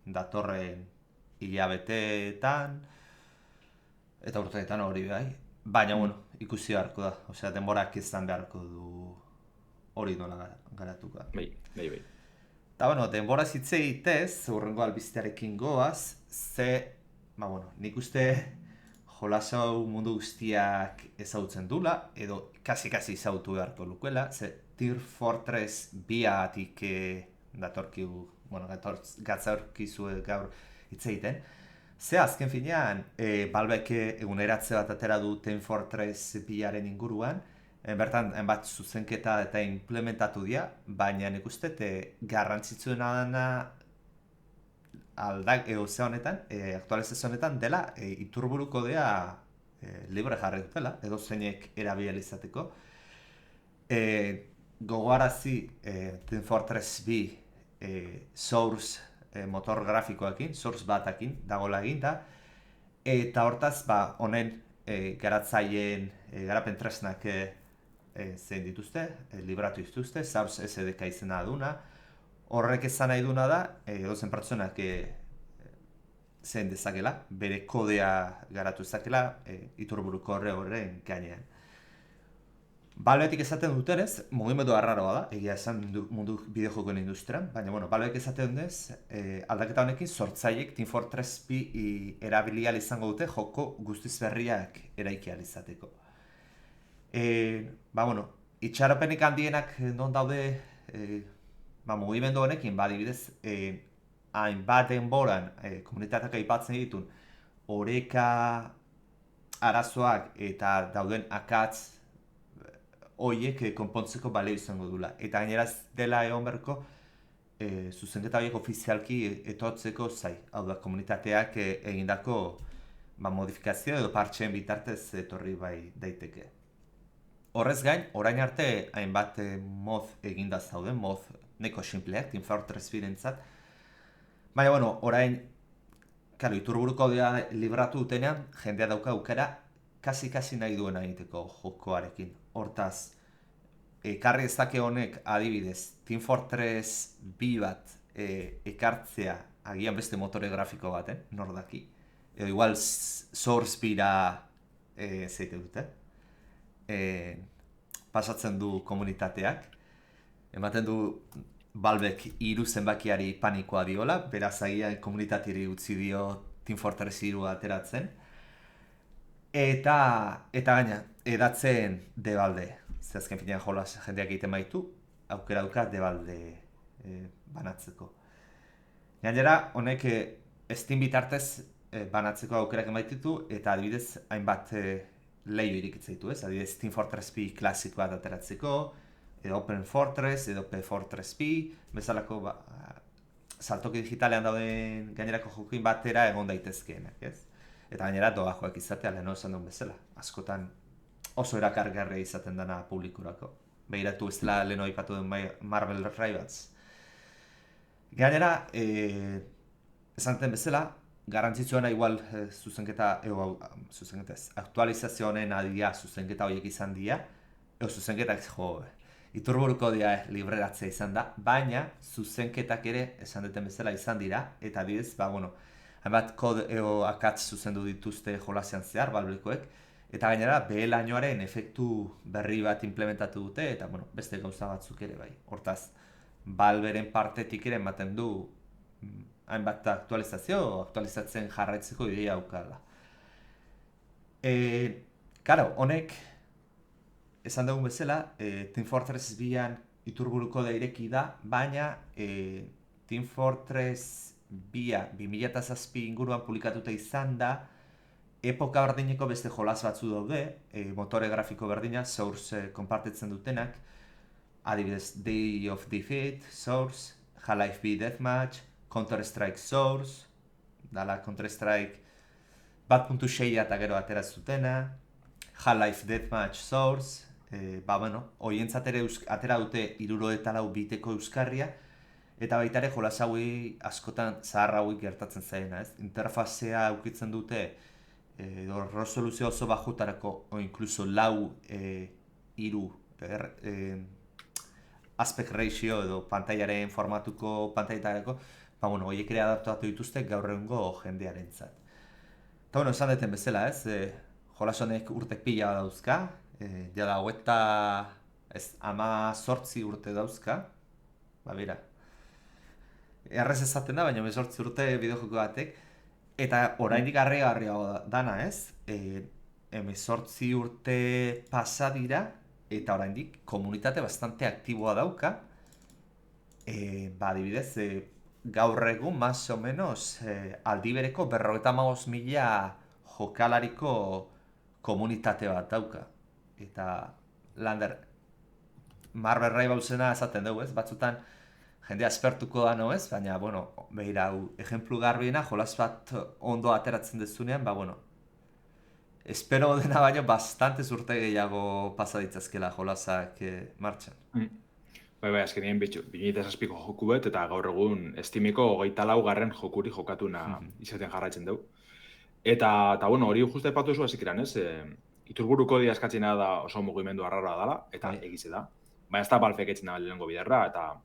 datorren hilabeteetan eta urteetan hori bai. Baina, ikusi beharko da, denborak izan beharko du hori nola garatuko da. Bai. Eta, denbora zitze egitez, urrengo albiztearekin goaz, nik uste jolasau mundu guztiak ezagutzen dula, edo kasi ezagutu beharko lukuela, ze Team Fortress 2-atik gatzaurkizu gaur hitz egiten. Ze azken finean, Valvek eguneratze bat atera du Team Fortress 2-aren inguruan, Bertan, hainbat zuzenketa eta implementatu dira, baina nik uste garrantzitsuena dena ze honetan, aktualizazio honetan dela iturburu kodea libre jarri dutela, edo zeinek erabili izateko. Gogoarazi Team Fortress 2 Source motor grafikoekin, Source batakin dagoela eginda, eta hortaz honen garatzaileen garapen tresnak zein dituzte, libratu dituzte, Source SDK izena duna. Horrek esan nahi duna da, edozen pertsonak zein dezakela, bere kodea garatu ezakela iturburu horren gainean. Valvetik esaten dutenez, mugimendu arraroa da, egia esan mundu bideojokoen industrian, baina Valvek esaten duz, aldaketa honekin sortzaileek Team Fortress 2 erabili ahal izango dute joko guztiz berriak eraiki ahal izateko. Itxaropenik handienak non daude mugimendu honekin, adibidez, hainbat denboran komunitateak aipatzen ditun oreka arazoak eta dauden akatz horiek konpontzeko balio izango dula. Eta gainera dela egon berko zuzenketa horiek ofizialki etortzeko zai. Hau da, komunitateak egindako modifikazio edo partxeen bitartez etorri bai daiteke. Horrez gain, orain arte hainbat mod eginda zauden, mod neko simpleak, Team Fortress 2-rentzat. Baina, orain, iturburu kodea libratu dutenean, jendea dauka aukera kasi nahi duena egiteko jokoarekin. Hortaz, ekarri ezake honek adibidez, Team Fortress 2 bat ekartzea agian beste motore grafiko baten, nordaki. Edo igual Source bira zeite dute. Pasatzen du komunitateak. Ematen du Valvek 3 zenbakiari panikoa diola, beraz agian komunitateari utzi dio Team Fortress 3 ateratzen. Eta gaina, edatzen debalde. Azken finean jolas jendeak egiten baitu, aukera dauka debalde banatzeko. Gainera, honek Steam bitartez banatzeko aukerak emaititu, eta adibidez hainbat leio irikitzen ditu, ez? Adibidez Team Fortress 2 klasiko bat ateratzeko, edo Open Fortress, edo P-Fortress 2, bezalako saltoki digitalean dauden gainerako jokoin batera egon daitezkeenak, ez? Eta gainera doajoak izatea, leheno esan duen bezala. Askotan oso erakargarria izaten dena publikurako. Behiratu ez dela leheno aipatu den Marvel Rivals. Gainera, esan den bezala, garrantzitsuena igual aktualizazio honen adia zuzenketa horiek izan dira, edo zuzenketak iturburu kodea libreratzea izan da, baina zuzenketak ere esan duten bezala izan dira, eta adibidez, hainbat kod eo akatz zuzendu dituzte jolasean zehar, Valvekoek, eta gainera behelainoaren efektu berri bat implementatu dute, eta beste gauza batzuk ere bai. Hortaz, Valveren partetik ere ematen du hainbat aktualizatzen jarraitzeko ideia aukala. Honek, esan dugun bezala, Team Fortress 2an iturburu kodea ireki da, baina Team Fortress 2007 inguruan publikatuta izan da, epoka berdineko beste jolas batzu daude, motore grafiko berdina, Source konpartitzen dutenak, adibidez Day of Defeat, Source, Half-Life B Deathmatch, Counter-Strike Source, dala Counter-Strike 1.6 eta gero ateraz dutena, Half-Life Deathmatch Source, horientzat ere atera dute 74 biteko euskarria, eta baita ere jolas hauei askotan zahar hauei gertatzen zaena, ez? Interfazea aukitzen dute resoluzio oso bajutarako, o incluso 4:3 aspect ratio edo pantailaren formatuko pantailetarako, horiek ere adaptatu dituzte gaur egungo jendearentzat. Eta esan deten bezala, ez? Jolas honek urte pila dauzka, jada 18 urte dauzka, bera. Errez ezaten da, baina 18 urte bideojoko batek, eta oraindik harrigarria dana, ez? 18 urte pasa dira, eta oraindik komunitate bastante aktiboa dauka. Adibidez, gaur egun, más o menos, aldibereko 55.000 jokalariko komunitate bat dauka. Eta Lander, Marvel Rivalsena esaten dugu, ez? Batzutan, jendea espertuko da, no ez? Baina, bueno, behira, ejemplu garbiena, jolas bat ondo ateratzen dezunean, bueno, espero dena baino bastante urte gehiago pasa ditzazkela jolasak martxan. Bai, azkenien 2007ko joku bet, eta gaur egun Steameko 24. jokuri jokatuna izaten jarraitzen dugu. Eta bueno, hori justa epatu zu hasik ez? Iturburu kodia eskatzena da oso mugimendu arraroa dela, eta egize da. Baina ez da Valvek etzen da lehenengo biderra, eta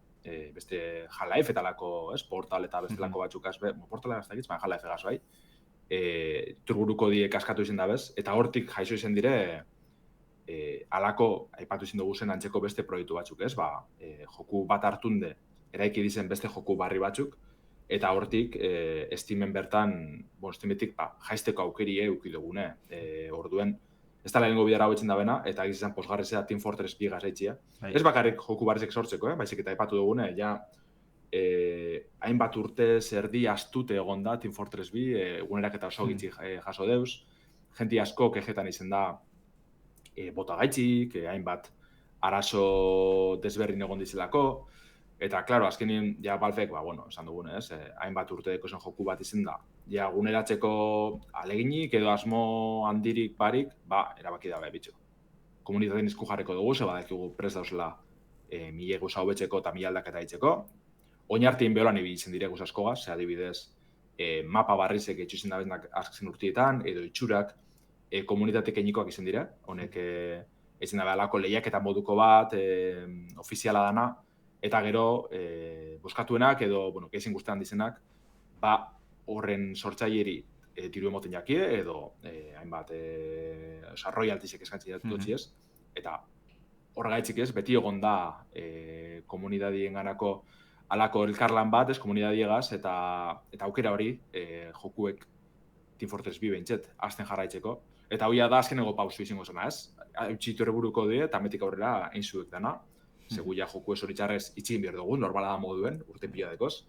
beste Half-Life eta lako, Portal eta bestelako batzuk Portala ez dakitz, baina Half-Life egaz bai. Iturburu kodiek askatu izan da bez, eta hortik jaixo izan dire alako, aipatu izan dugu zen antzeko beste proiektu batzuk, ez? Joku bat hartunde, eraiki dizen beste joku barri batzuk, eta hortik Steamen bertan, Steametik jaisteko aukeri euki dugune. Orduen, ez da lehenengo bidera hau etzen da bena, eta egizan posgarrizea Team Fortress 2 gazaitzia. Ez bakarrik joku barrizek sortzeko, baizik eta aipatu dugune, ja hainbat urte zerdi astute egon da Team Fortress 2, gunerak eta oso gitzik jaso deuz, jenti asko kejetan izen da bota gaitzik, hainbat arazo desberdin egon dizelako, eta, klaro, azkenien, ja, Valvek, esan dugun, hainbat urteko zen joku bat izen da. Ja, guneratzeko aleginik edo asmo handirik barik, erabaki da, bitxo. Komunitateen izku jarriko dugu, ze badakigu prest dauzela mile gauza hobetzeko eta mile aldaketa ditzeko. Oinartien beholan ibilitzen dire gauza askogaz, ze adibidez, mapa barrizek etxuzen da beznak azken urtietan, edo itxurak komunitate kenikoak izan dira, honek ezin da behalako lehiaketa moduko bat, ofiziala dana, eta gero, boskatuenak edo, keizin guztean dizenak, horren sortzaileri diru emoten jakie, edo hainbat royaltiesek eskantzi dutzi ez, eta horregaitzik ez, beti egon da komunidadien ganako alako elkarlan bat, ez komunidadiegaz, eta aukera hori jokuek Team Fortress 2 behintzet, azten jarraitzeko. Eta hoia da azkeneko pausu izango zena, ez? Txitu erreburuko die, eta metik aurrera einzuek dana. Seguia joku ez horitzarrez itxigin behar dugu, normala da moduen, urte pila dekoz.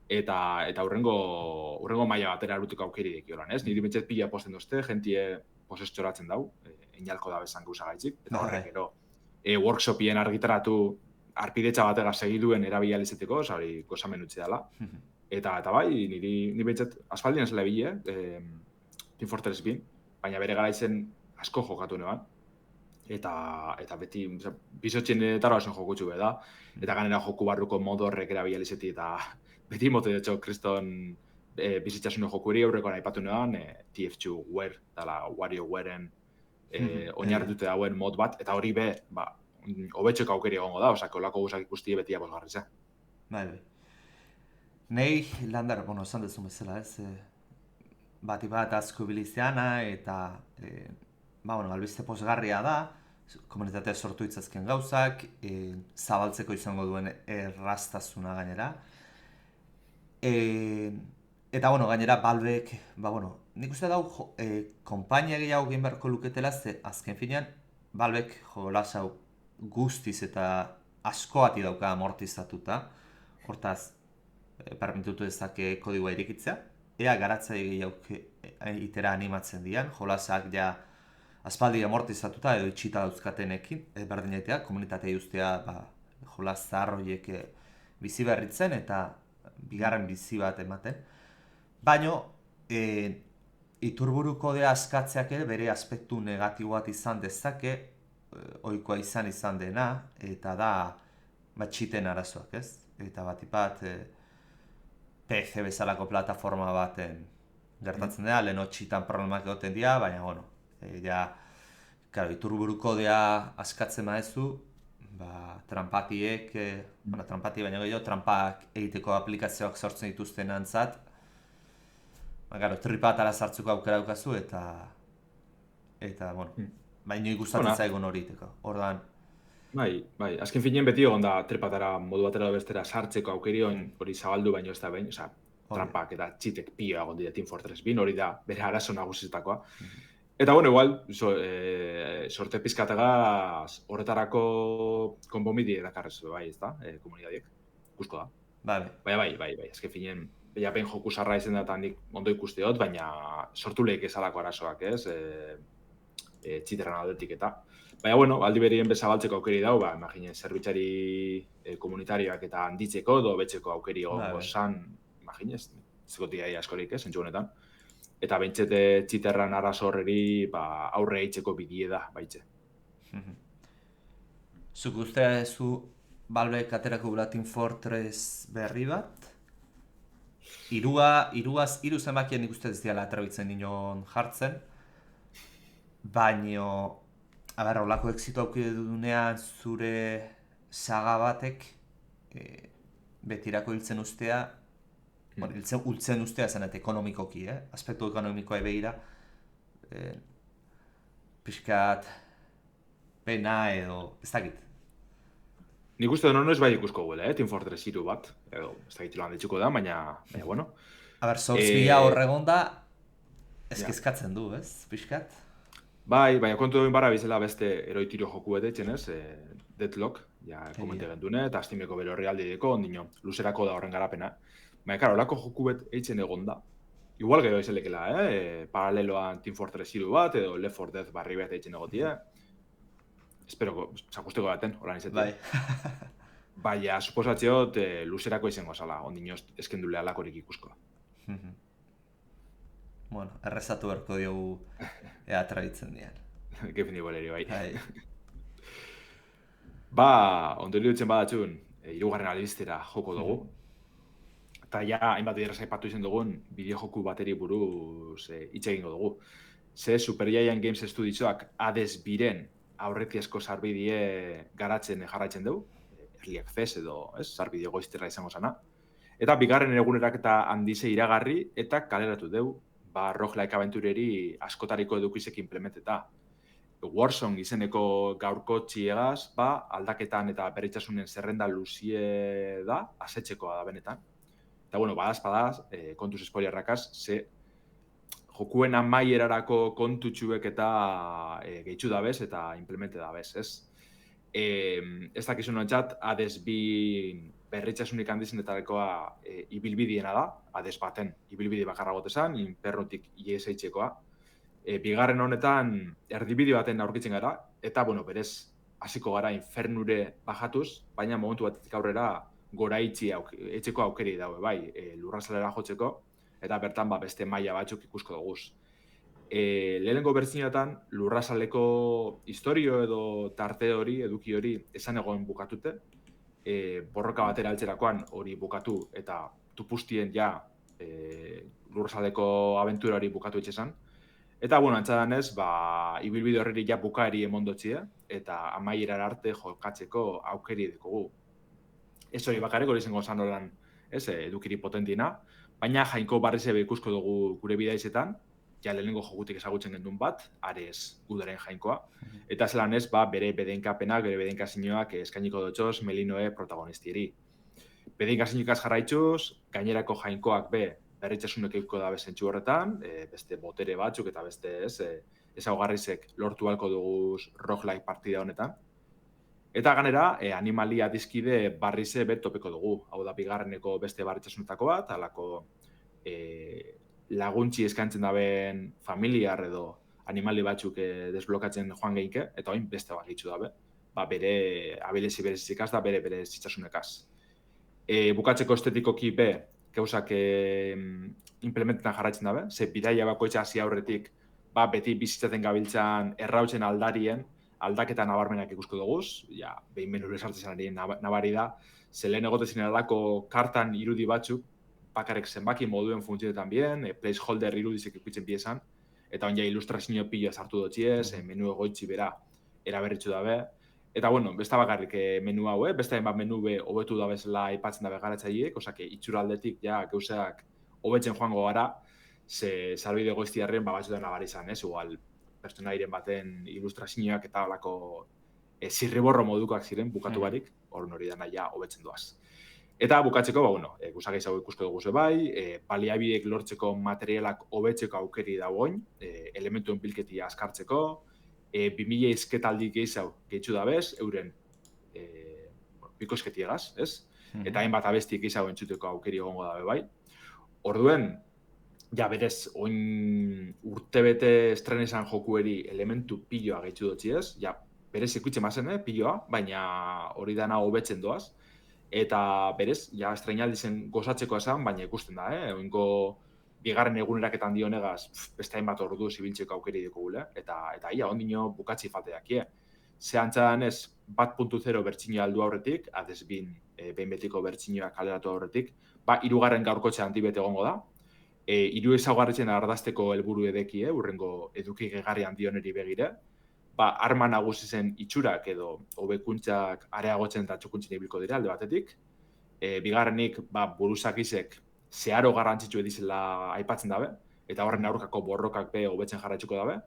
Eta urrengo maila batera erutiko aukeri dekiolan, ez? Niri bentzet pila posten dozte, jentie posestxoratzen dau, inalko da bezan gauza gaitzik. Eta horrek gero, workshopien argitaratu arpidetxa batega segiduen erabila izeteko, hori gozamen utzi dela. Eta bai, niri bentzet asfaldien ez lebile, Team Fortress 2, baina bere garaizen asko jokatu neban. Eta beti, bizotxenetara osen jokutxu da, eta ganera joku barruko modorrek erabila izeti, eta beti mote detxo kriston bizitzasune joku eri aurrekoan aipatu neban, TF2 Wear, dala WarioWaren oinarritute dauen mod bat, eta hori hobetxeko aukeri egongo da, osako lako guzak ikustie beti aposgarriza. Bai. Nei, Lander, esan dezun bezala, ez? Bati bat asko biliziana, eta albiste posgarria da, komunitatea sortu itzazken gauzak, zabaltzeko izango duen erraztasuna gainera. Eta, gainera, Valvek, nik uste dau, konpainia gehiago egin beharko luketela, ze azken finean, Valvek jolas hau guztiz eta askoati dauka amortizatuta, hortaz, permitutu ezake kodigua irikitzea, ea garatzaile gehiago itera animatzen dian, jolasak ja aspaldi amortizatuta edo itxita dauzkatenekin, berdin jaitea, komunitatea justea jolas zahar horiek bizi berritzen eta bigarren bizi bat ematen. Baina, iturburu kodea askatzeak ere bere aspektu negatiboat izan dezake, ohikoa izan dena, eta da txiten arazoak, ez? Eta batipat PC bezalako plataforma baten gertatzen dira, lehen txitan problemak egoten dira, baina, iturburu kodea askatzen maezu, trampatiek, trampati baina gehiago, trampak egiteko aplikazioak sortzen dituzten antzat, tripatara sartzuko aukera daukazu, eta, baina gustatzen zaigun hori iteko. Ordan. Bai, azken finean beti egon da tripatara modu batera bestera sartzeko aukeri hori zabaldu baino ez da behin, trampak eta txitek pioa egon dira Team Fortress 2, hori da bere arazo nagusitakoa. Eta, igual, sorte pizkategaz horretarako konponbide dakarrez, bai, ez da, komunidadiek, ikusko da. Bai, azken finean, behin joku sarra izan da eta nik ondo ikusteot, baina sortu lehik ezalako arazoak, ez? txiterran aldetik eta. Baina, bueno, aldi berien bezabaltzeko aukeri dau, imagine, zerbitzari komunitarioak eta handitzeko edo betzeko aukeri gongo san, imagine, zekotia askorik, zentsu honetan. Eta bentsete txiterran arazo horreri aurre eitzeko bidie da, baitze. Zuk ustea zu Valvek aterako gula Team Fortress berri bat? Hiru zenbakien nik uste ez diala atrabitzen inon jartzen, baino, holako exito aukidunean zure saga batek betirako hiltzen ustea, hiltzen ustea zenet ekonomikoki, aspektu ekonomikoa begira, pixkat pena edo, ez dakit. Nik uste deno ez bai ikusko guela, Team Fortress 3 bat, edo ez dakit lan ditzuko da, baina bueno. Source horregon da, ezkezkatzen du, ez, pixkat? Bai, baina kontu duen barra bizela beste eroi tiro joku edetzen, ez, Deadlock, komente gendune, eta Steameko bere horri aldideko, ondino, luzerako da horren garapena. Baina, karo, horako joku bet eitzen egon da. Igual gero izelekela, paraleloan Team Fortress 3 bat, edo Left 4 Dead barri bet eitzen egotia. Espero, sakusteko baten, horan izetik. Bai. Baina, suposatzeot, luzerako izango zala, ondino eskendulea lakorik ikuskoa. Bueno, errezatu berko diogu ea trabitzen dian. Gefini boleri, bai. Ondori dutzen badatxun, hirugarren albistera joko dugu. Eta hainbat direz aipatu izan dugun, bideo-joku bateri buruz hitz egingo dugu. Super Giant Games Studioak Hades biren aurretiazko sarbidie garatzen jarraitzen dugu. Early Access edo, sarbideo goizterra izango zana. Eta bigarren egunerak eta handize iragarri eta kaleratu dugu. Roguelike abentureri askotariko edukizek implementeta. Warzone izeneko gaurko txiegaz, aldaketan eta berritxasunen zerrenda luzie da, asetxekoa da benetan. Eta, bueno, badaz, kontuz spoilerrakaz, ze jokuen amaierarako kontutxuek eta gehitxu dabez eta implemente dabez, ez? Ez dakizun ontzat, Hades bi berritxasunik handizendetarekoa ibilbidiena da, Hades baten ibilbide bakarra gotezan, inperrotik IS-eitzekoa. Bigarren honetan erdibide baten aurkitzen gara, eta, bueno, berez, hasiko gara infernure bajatuz, baina momentu batetik aurrera gora eitzeko aukeri daue, bai, lurrazalera jotzeko, eta bertan beste maila batzuk ikusko duguz. Lehenengo bertzinetan, lurrazaleko historio edo tarte hori, eduki hori, esan egoen bukatute, borroka batera altzerakoan hori bukatu eta tupustien lurrazaleko abentura hori bukatu etxesan. Eta, bueno, antzadan ez, ibilbide horreri bukaeri emondotxia eta amaierar arte jokatzeko aukeri dekogu. Ez hori bakarrik hori izango zan horan, edukiri potentiena, baina jainko barriz ebe ikusko dugu gure bidaizetan, lehenengo jokutik ezagutzen gendun bat, Ares udaren jainkoa. Eta zelan ez, bere bedenkapenak, bere bedenkazinoak eskainiko dutxoz Melinoe protagonistieri. Bedenkazinoikaz jarraitzuz, gainerako jainkoak berritxasunek eukiko da bezentxu horretan, beste botere batzuk eta beste ezaugarrizek lortu halko dugu roguelike partida honetan. Eta ganera, animalia dizkide barrize topeko dugu. Hau da, bigarreneko beste barritxasunetako bat, alako laguntzi eskaintzen daben familiar edo animali batzuk desblokatzen joan geinke, eta oin beste bat gitzu dabe. Bere abilezi berezikaz da, bere zitsasunekaz. Bukatzeko estetikoki gauzak implementetan jarraitzen dabe, ze bidaia bakoitza hasi aurretik, beti bizitzaten gabiltzan errautzen aldarien, aldaketa nabarmenak ikusko duguz, behin menure sartzen ari nabari da, ze lehen egotezin alako kartan irudi batzuk, bakarek zenbaki moduen funtzionetan bien, placeholder irudizek ikutzen biezan, eta on ilustrazio pila sartu dutxiez, menu egoitzi bera eraberritxu dabe. Eta, bueno, besta bakarrik menu hau, besta bat menu hobetu da bezala aipatzen dabe garatzaileek, osake itxura aldetik gauzak hobetzen joango gara, ze sarbide goiztiarren batzuetan nabari izan, igual pertsonairen baten ilustrazioak eta alako zirriborro modukoak ziren bukatu barik, hori da nahi hobetzen doaz. Eta bukatzeko, guzak izango ikusko dugu bai, baliabideek lortzeko materialak hobetzeko aukeri dagoin, elementuen bilketia askartzeko, 2000 izketaldi gehiago gehitxu dabez, euren piko esketiegaz, ez? Eta hainbat abestik gehiago entzuteko aukeri egongo dabe bai. Orduen, Ja, berez, oin urtebete estrenesan jokueri elementu piloa gaitxu dutzi ez, ja, berez ikutzen mazen, piloa, baina hori dana hobetzen doaz. Eta berez, ja, estrenaldi zen gozatzeko esan, baina ikusten da, oingo bigarren eguneraketan dionegaz, beste hainbat ordu zibiltzeko aukeri dukugule, eta ia, ondino bukatzi falteakie. Ze antzadan ez, 1.0 bertxinio aldu aurretik, adez behin betiko bertxinioa kaleratu aurretik, hirugarren gaurkotxe handibete egongo da, hiru ezaugarritzen ardazteko helburu edeki, urrengo eduki gegarri handioneri begire, arma nagusi zen itxurak edo hobekuntzak areagotzen eta txukuntzen ibilko dira alde batetik. Bigarrenik buruzakizek zeharo garrantzitsu edizela aipatzen dabe, eta horren aurkako borrokak be hobetzen jarraitzuko dabe.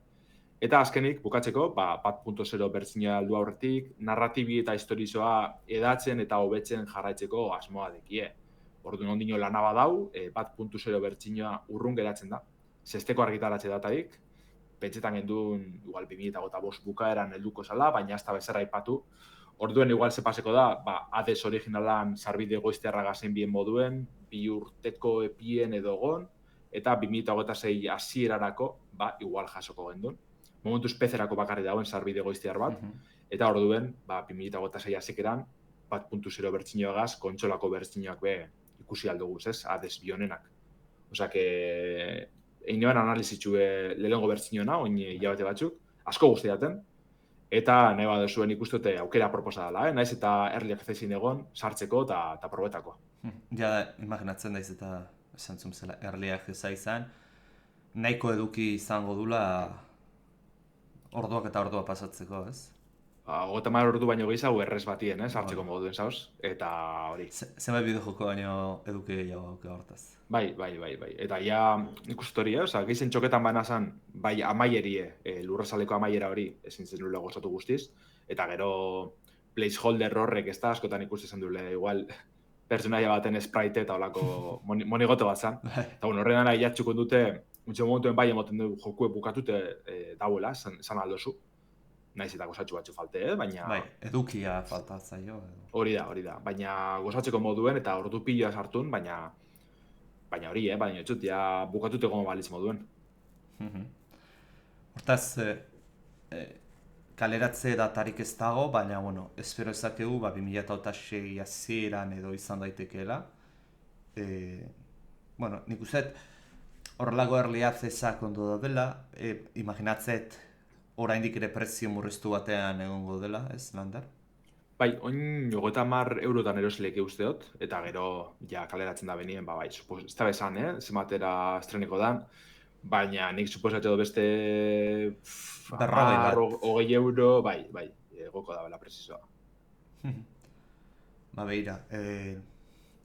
Eta azkenik, bukatzeko, 1.0 bertxinioa aldu aurretik, narratibi eta historizoa edatzen eta hobetzen jarraitzeko asmoa dekie. Orduan ondino lana badau, 1.0 bertxinioa urrun geratzen da. Zesteko argitaratze datarik, pentsetan gendun, igual 2005 bukaeran helduko zala, baina ez da bezerra aipatu. Orduen igual ze paseko da, Hades originalan sarbide goiztearra gazen bien moduen, 2 urteko epien edo egon, eta 2026 hasierarako, igual jasoko gendun. Momentuz pezerako bakarri dagoen sarbide goiztear bat, eta orduen, 2026 hasikeran, 1.0 bertxinioagaz, kontsolako bertxinioak be ikusi aldoguz, ez, Hades bionenak. Osa, que egin analizitxue lehengo bertxinioena, oin hilabete batzuk, asko guztiaten, eta nahi baduzuen ikustote aukera proposa dela, naiz eta early accessin egon, sartzeko eta probetako. Ja, imaginatzen daiz eta esan zumzela early accessa izan, nahiko eduki izango dula orduak eta ordua pasatzeko, ez? 30 ordu baino gehiago errez batien, sartzeko moduen zauz, eta hori. Zenbait bideo-joko baino eduki gehiago hortaz. Bai. Eta ja ikusten hori, gehizen txoketan banazan, bai amaierie, lurrazaleko amaiera hori, ezin zen nula gozatu guztiz, eta gero placeholder horrek ez da, askotan ikusten dule, igual, pertsonaia baten sprite eta olako monigote bat zan. Eta horren dana jatxuko dute, muntxe momentuen bai emoten du jokue bukatute dauela, zan aldozu. Naiz eta gozatxu batzu falte, baina... Bai, edukia falta zaio. Hori da. Baina gozatzeko moduen eta ordu piloa sartun, baina hori, baina etxut, ja bukatute gomo balitz moduen. Hortaz, kaleratze datarik ez dago, baina, espero ezakegu, 2006 hasieran edo izan daitekeela. Nik uzet, horrelago early accessak ondo da dela, imaginatzet, oraindik ere prezio murriztu batean egongo dela, ez, Lander? Bai, oin 50 eurotan erosileke usteot, eta gero ja kaleratzen da benien, bai, ez da bezan, zematera estreneko dan, baina nik suposatxe beste 20 euro, bai, egoko da bela presizoa. Beira,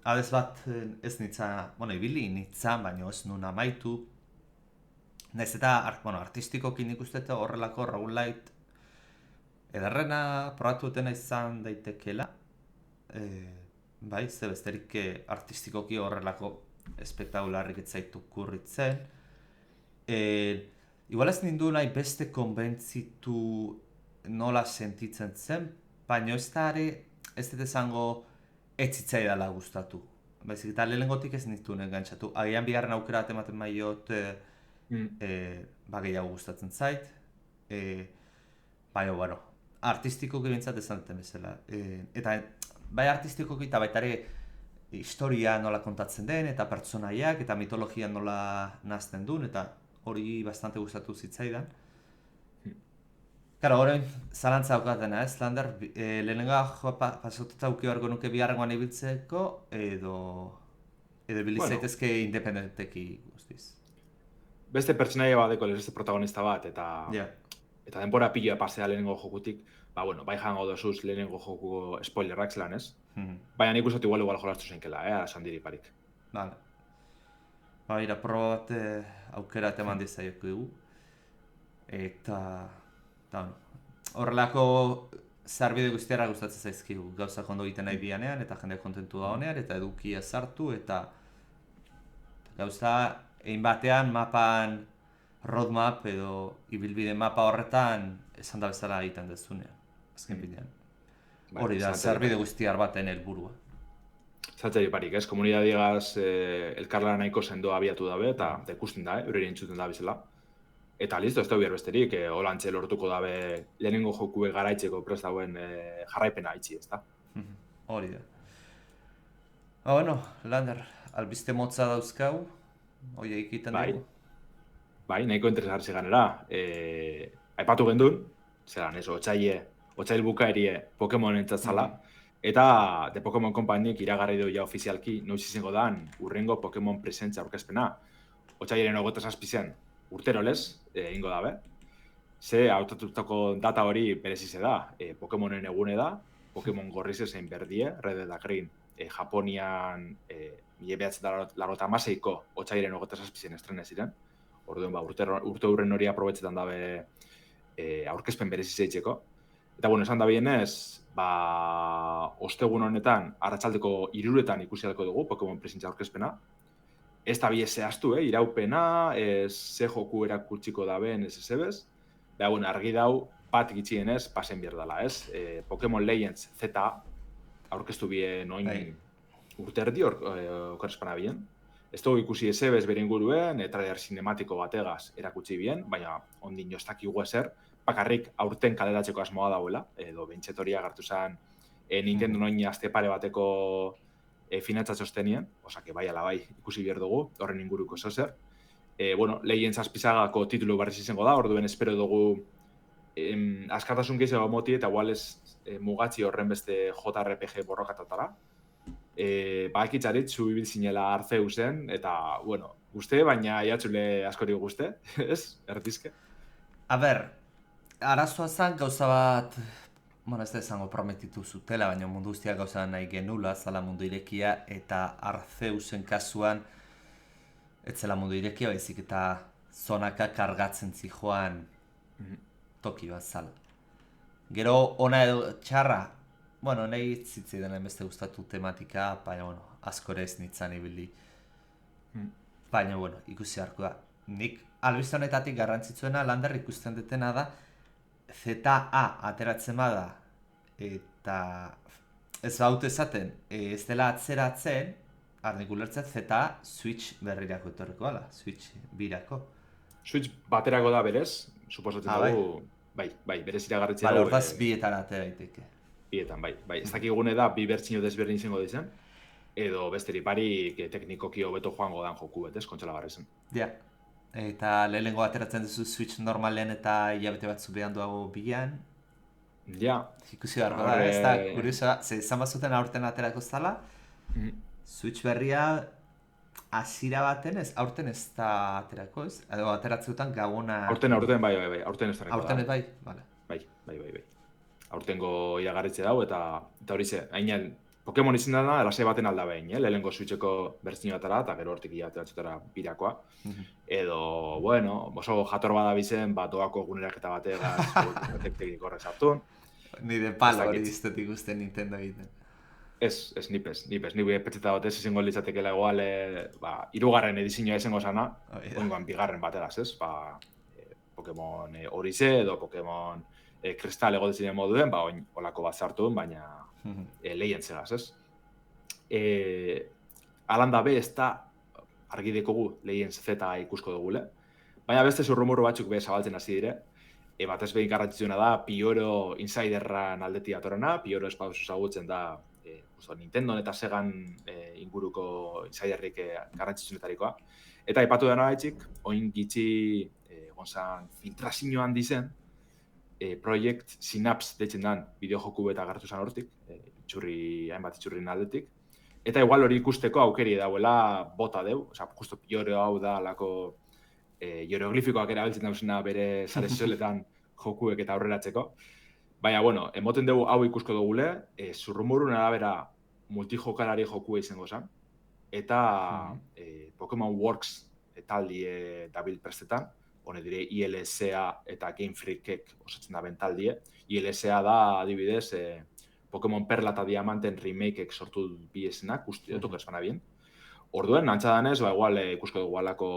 Hades bat ez nitzan, ibili nitzan, baina ez nun amaitu. Naiz eta, artistikokin ikustete horrelako roguelite ederrena probatu dutena izan daitekela. Bai, ze besterik artistikoki horrelako espektakularrik ez zaitu kurritzen. Igual ez nindu nahi beste konbentzitu nola sentitzen zen, baina ez da ere ez dut esango ez zitzaidala gustatu. Baizik eta lehenengotik ez nintu engantzatu. Agian bigarren aukera bat ematen maiot gehiago gustatzen zait. Baina, artistikoki bintzat esan duten bezala. Eta bai artistikoki eta baita ere historia nola kontatzen den, eta pertsonaiak, eta mitologia nola nazten duen, eta hori bastante gustatu zitzaidan. Karo, horrein zalantza daukatena, ez, Lander? Lehenengo pasatuta auki beharko nuke biharrengoan ibiltzeko, edo bilizaitezke independenteki guztiz. Beste pertsonaia badeko beste protagonista bat, eta denbora piloa pasea lehenengo jokutik, bai jango dozuz lehenengo jokuko spoilerrak zelan, ez? Baina nik usatu igual jolastu zeinkela, esan diriparik. Vale. Baina, proba bat aukera eman dizaioko dugu. Eta horrelako zarbide guztiara gustatzen zaizkigu. Gauzak ondo egiten nahi dianean, eta jende kontentu da honean, eta edukia sartu, eta gauza egin batean mapan roadmap edo ibilbide mapa horretan esan da bezala egiten dezunean, azken bidean. Hori da, zarbide guztiar baten helburua. Zatzeri parik, ez? Komunidadigaz elkarlana nahiko sendoa abiatu dabe, eta ikusten da, eureri entzuten da bizela. Eta listo, ez da behar besterik, holantxe lortuko dabe lehenengo jokue garaitzeko prest dauen jarraipena haitzi, ez da? Hori da. Bueno, Lander, albiste motza dauzkau, hoi egiten dugu. Bai, nahiko interesgarri ganera. Aipatu gendun, zelan ez, otsail bukaerie Pokemon entzatzala, eta The Pokemon Companyek iragarri du ja ofizialki noiz izango dan urrengo Pokemon presentza aurkezpena. Otsailaren 27 urtero lez, ingo dabe. Ze hautatutako data hori berezize da, Pokemonen egune da, Pokemon gorrize zein berdie, Red eta Green, Japonian 1986ko otsailaren 27 estrene ziren. Orduan, urte hurren hori aprobetzetan dabe aurkezpen berezize eitzeko. Eta, esan da bienez, ostegun honetan, arratsaldeko 3:00 ikusi ahalko dugu Pokemon presentza aurkezpena. Ez da bie zehaztu, iraupena, ze joku erakutsiko dabeen ez ezebez. Argi dau, bat gitxienez, pasen behar dela, ez? Pokemon Legends Z aurkeztu bien oin urterdi okorrespana bien. Ez dugu ikusi ezebez bere inguruen, trailer cinematiko bategaz erakutsi bien, baina ondin joztakigu ezer, bakarrik aurten kaleratzeko asmoa dauela, edo bentsetoria agartu zen Nintendo noin azte pare bateko finantza txostenien, osake bai ala bai ikusi behar dugu, horren inguruko zozer. Legends azpizagako titulu barriz izango da, orduen espero dugu askatasun gehiago moti eta igualez mugatzi horren beste JRPG borrokatatara. Bakitzarit, zu ibil zinela Arceusen, eta, guzte, baina jatxule askori guzte, ez? Erdizke? A ber, arazoa zen gauza bat, ez da esango prometitu zutela, baina mundu guztiak gauza nahi genula, zala mundu irekia, eta Arceusen kasuan, ez zela mundu irekia, baizik eta zonaka kargatzen zijoan toki bat zala. Gero, ona edo txarra, nahi zitzi denen beste gustatu tematika, baina, askore ez nintzen ibili. Baina, ikusi harko da. Nik albiste honetatik garrantzitsuena Lander ikusten detena da ZA ateratzen bada eta ez baute esaten ez dela atzeratzen, nik ulertzen ZA Switch berrirako etorriko ala, Switch birako. Switch baterako da berez, suposatzen dugu, bai, berez iragarritzea dugu. Hortaz bietara atera daiteke. Bietan, bai. Ez dakigune da, bi bertsio desberdin izango dizen, edo besteri parik teknikoki hobeto joango dan joku betez, kontsola barrezen. Ja, eta lehenengo ateratzen duzu Switch normalen eta hilabete batzu behan duago bilan. Ja. Ikusi beharko da, ez da, kuriosoa, izan bazuten aurten aterako zala, Switch berria hasiera baten aurten ez da aterako, ez? Edo ateratzeutan gabona... Aurten, bai, aurten ez darriko da. Aurten ez bai, bale. Bai. Aurtengo iragarritze dau, eta hori ze, hainen, Pokemon izin dena, erase baten alda behin, lehenengo Switcheko bertzino batara, eta gero hortik ateratzutara birakoa. Edo, oso jator bada bizen, doako eguneraketa bategaz, teknik horrek sartun. Nire palo hori iztet ikusten Nintendo egiten. Ez, nipez. Nire petzeta batez izango litzatekela igual, 3. edizioa izango zana, ongoan 2. bategaz, ez? Pokemon Orize edo Pokemon Kristal egote ziren moduen, olako bat zartu, baina Legends egaz, ez? Alanda be, ez da argi dekogu Legends Z ikusko dugule, baina beste zurrumurru batzuk be zabaltzen hasi dire, batez behin garrantzitsuna da, Pioro Insiderran aldetik atorrena, Pioro espauz zagutzen da Nintendo eta Segan inguruko insiderrik garrantzitsunetarikoa. Eta aipatu dena haitzik, oin gitxi gonzan filtrazioan dizen, Project Synapse deitzen dan bideojoku eta agertu zen hortik, hainbat itxurrin aldetik. Eta igual hori ikusteko aukeri dauela bota deu, justo Pioro hau da lako hieroglifikoak erabiltzen dauzena bere sare sozialetan jokuek eta aurreratzeko. Baina, emoten dugu hau ikusko dugule, zurrumurun arabera multijokalari jokua izango zen, eta Pokemon Works taldie dabil prestetan, hone dire ILSA eta Game Freakek osatzen da ben taldie. ILSA da, adibidez, Pokemon Perla eta Diamanten remakeek sortu biesenak, uste dut okerzpana bien. Orduen, antxadanez, igual ikusko dugu alako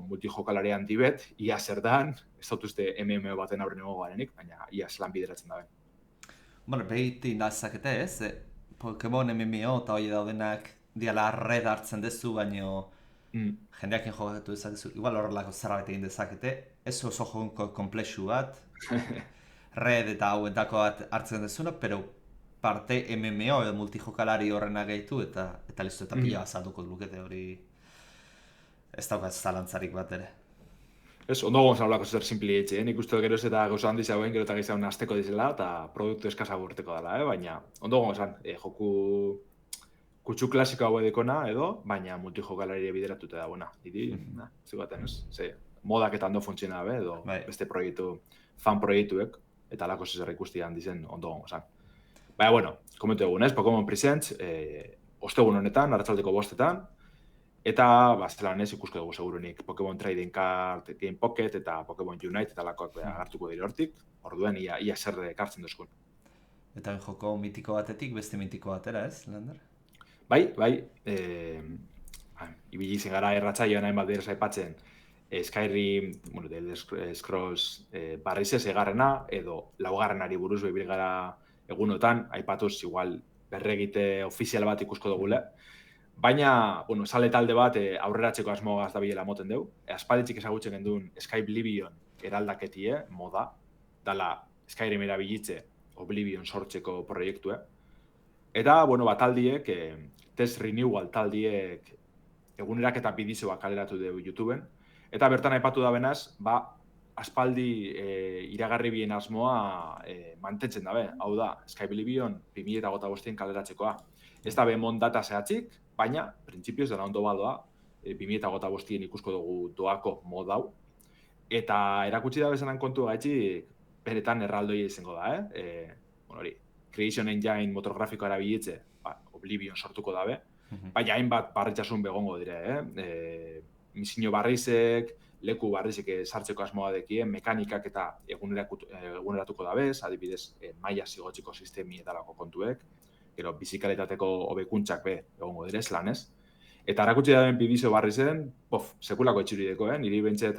multijokalari antibet, ia zer dan, ez dut uste MMO baten aurren ego garenik, baina ia zelan bideratzen da ben. Behiti nazakete ez, Pokemon MMO eta hori daudenak diala red hartzen dezu, baino jendeakin jokatu dezakezu, igual horrelako zerbait egin dezakete, ez oso jonko komplexu bat, red eta hauetako bat hartzen dezuna, pero parte MMO edo multijokalari horrena gehitu eta listo, eta pila azalduko lukete hori ez daukat zalantzarik bat ere. Ez, ondo gonzan olako zer simpli etxe, nik uste geroz eta gauza handi zauen, gero eta gehiago azteko dizela, eta produktu eskasa gurteko dela, baina ondo gonzan, joku kutsu klasiko hau edekona edo, baina multijokalari bideratuta dagoena. Idi, zigaten ez, modak eta ondo funtziona dabe, edo beste proiektu, fan proiektuek, eta alako zer ikusti handi zen ondo gonzan. Baina, bueno, komentu egun ez, Pokémon Presents, ostegun honetan, arratsaldeko 5:00, eta zelan ez ikusko dugu segurunik Pokémon Trading Card, Game Pocket eta Pokémon Unite eta lakoak hartuko dira hortik, orduen ia zer ekartzen duzkun. Eta joko mitiko batetik beste mitiko batera ez, Lander? Bai, ibili zen gara erratzaioan hainbat dira aipatzen Skyrim, The Elder Scrolls barriz ez egarrena, edo laugarrenari buruz bebil gara egunotan, aipatuz igual berregite ofizial bat ikusko dugule. Baina, sale talde bat aurreratzeko asmogaz da bilela moten dugu. Aspalditzik ezagutzen genduen Skyblivion eraldaketie, moda, dala Skyrim erabilitze Oblivion sortzeko proiektue. Eta, taldiek, Test Renewal taldiek egunerak eta bidizoak kaleratu dugu YouTubeen. Eta bertan aipatu da benaz, aspaldi iragarri bien asmoa mantentzen dabe. Hau da, Skyblivion 2025 kaleratzekoa. Ez da behemon data zehatzik, baina, printzipioz dara ondo badoa, 2025 ikusko dugu doako mod hau. Eta erakutsi da bezanan kontu gaitxik, beretan erraldoia izango da, Creation Engine motor grafiko erabilitze, Oblivion sortuko dabe, baina hainbat barritxasun begongo dire, misio barrizek, leku barrizek sartzeko asmoa dekien, mekanikak eta eguneratuko dabez, adibidez, maila zigotziko sistemi etalako kontuek, gero bizikalitateko hobekuntzak egongo dire, lanez. Eta erakutsi da den bidizo barrizen, sekulako etxurideko, niri bentset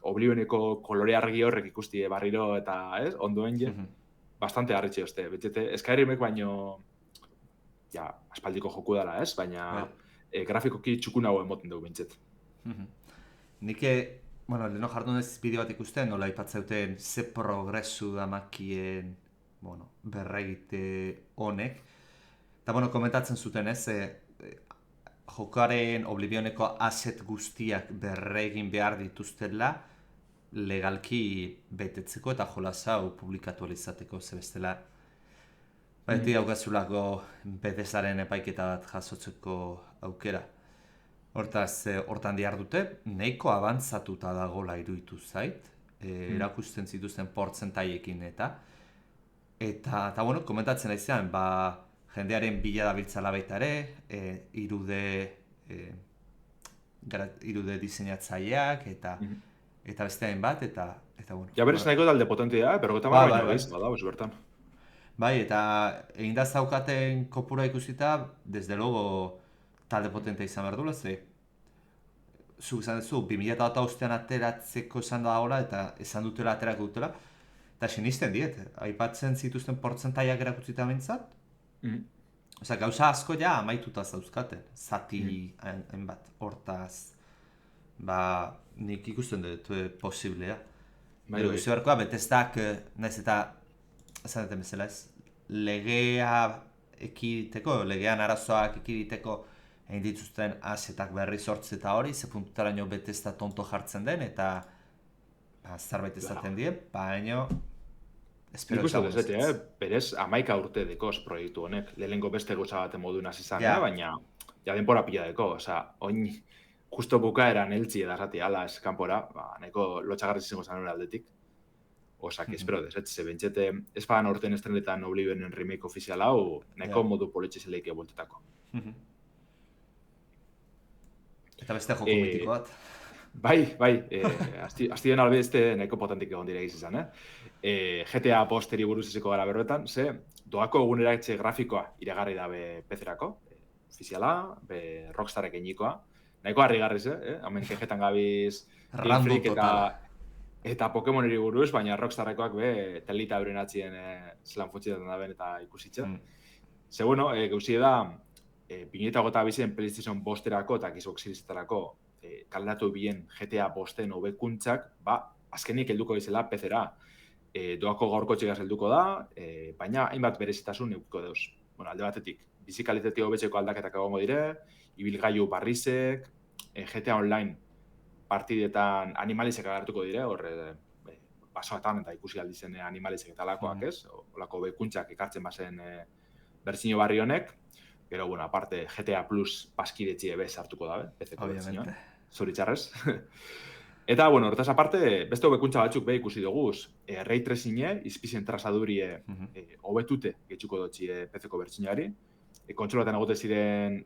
Oblivioneko kolore argi horrek ikusti barriro eta ondoen bastante harritxe hoste. Bentsete, Skyrimek baino, aspaldiko joku dela, baina grafikoki txukun hau emoten dugu bentset. Nik, leheno jardun ez bideo bat ikusten, nola ipatzeuten ze progresu damakien berregite honek. Eta, komentatzen zuten jokaren Oblivioneko asset guztiak berregin behar dituztela legalki betetzeko eta jolazau publikatu alizateko zebestela. Beti daukazulako Bethesdaren epaiketa bat jasotzeko aukera. Hortaz, hortan dihar dute, nahiko abantzatuta dagoela iruditu zait, erakusten zituzten portzentaiekin eta, komentatzen aizean, jendearen bila dabiltzala baita ere, irude diseinatzaileak eta beste hainbat, eta Ja berez nahiko talde potentia, pero gota baina gaiz, bertan. Bai, eta egin da zaukaten kopura ikusita, desde logo talde potentea izan behar duela, zuk esan duzu, 2008an ateratzeko esan da hola, eta esan dutela aterako dutela, eta sinisten diet, aipatzen zituzten portzentaiak erakutzita bintzat, Osa, gauza asko ja amaituta zauzkaten, zati hainbat, hortaz, nik ikusten dut posiblea. Gero guzi beharkoa, Bethesdak, nahiz eta, esan duten bezala ez, legea ekiditeko, legean arazoak ekiditeko egin dituzten asetak berri sortze eta hori, ze puntutaraino Bethesda tonto jartzen den, eta zerbait ezaten die, baina Nik uste dut, berez 11 urte dekoz proiektu honek, lehenengo beste gauza baten moduen hasi izan, baina denpora pila deko, oin justo bukaeran heltzi edazati ala ez kanpora, nahiko lotxagarri izango zen aldetik. Osak, espero desetxe, bentsete, ez pagan orten estrenetan Oblivionen remake ofizial hau, nahiko modu poletxe zeleike boltetako. Eta beste joko mitiko bat. Bai, asti den albeste nahiko potentik egon dira izan, GTA posteri buruz izeko gara berbetan, doako eguneratxe grafikoa iragarri dabe PC-erako, ofiziala, Rockstarrek eginikoa, nahiko harrigarriz, hemen kejetan gabiz Game Freak eta Pokémoneri buruz, baina Rockstarrekoak telita euren atzien zelan funtzietan daben eta ikusitzen. Ze, gauzi da, 2022en PlayStation 5erako eta Xbox Seriesetarako kaleratu bien GTA 5en hobekuntzak, azkenik helduko izela PC-era. Doako gaurko txegaz helduko da, baina hainbat berezitasun edukiko deuz. Bueno, alde batetik, bizi kalitatea hobetzeko aldaketak egongo dire, ibilgailu barrizek, GTA Online partidetan animalizek agertuko dire, basoetan eta ikusi aldizen animalizek eta alakoak, ez? Olako bekuntzak ekartzen bazen bertsio barri honek. Gero, bueno, aparte, GTA Plus paskidetxie bez hartuko dabe, PC-ko bertsioan, zoritxarrez. Eta, bueno, hortaz aparte, beste hobekuntza batzuk ikusi duguz, ray tracing-e, izpizien trazadurie hobetute getxuko dutxie PC-ko bertsioari. Kontsolaten egote ziren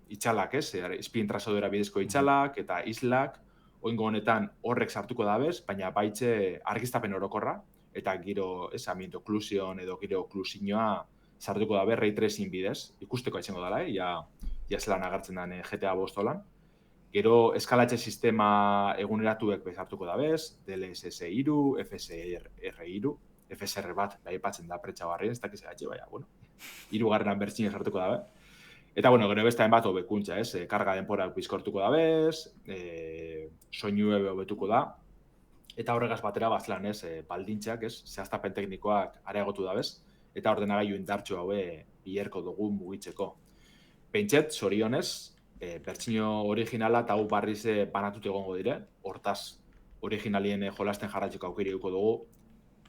itxalak, ez? Izpizien trazadura bidezko itxalak eta islak, oingo honetan horrek sartuko dabez, baina baitxe argiztapen orokorra, eta giro, ez, ambient occlusion edo giro occlusioa sartuko dabe ray tracing bidez, ikusteko aizengo dela, ja zelan agertzen den GTA 5 holan. Gero eskalatxe sistema eguneratuek bezartuko dabez, DLSS3, FSR3, FSR bat, aipatzen da pretxa barri, ez dakiz egatxe, baina, bueno, 3. bertsio sartuko dabe. Eta, bueno, gero beste hainbat hobekuntza, ez, karga denporak bizkortuko dabez, soinue hobetuko da, eta horregaz batera bazlan, ez, baldintzak, ez, zehaztapen teknikoak areagotu dabez, eta ordenagailu indartxo haue bilerko dugu mugitzeko. Pentset, zorionez, bertsio originala eta hau barriz banatut egongo dire, hortaz originalien jolasten jarratzeko aukeri duko dugu.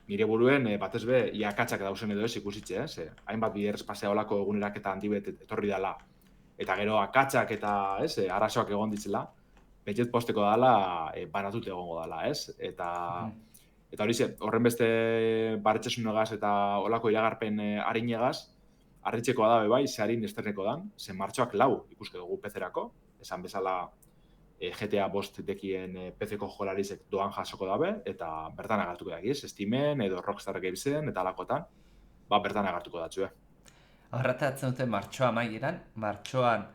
Nire buruen, batez be, iakatzak dauzen edo ez ikusitxe, hainbat bider espazia olako eguneraketa handi bet etorri dela, eta gero akatzak eta arazoak egon ditzela, pentset posteko dela banatut egongo dela, ez? Eta hori horren beste barretxesunegaz eta olako iragarpen harinegaz, harritzekoa da bai, ze harin esterneko dan, ze martxoak 4 ikuske dugu PC-erako, esan bezala GTA 5 dekien PC-ko jolarizek doan jasoko dabe, eta bertan agartuko dakiz, Steamen edo Rockstar Gamesen eta alakotan, bertan agartuko datxue. Agarratatzen dute martxoa amaieran, martxoan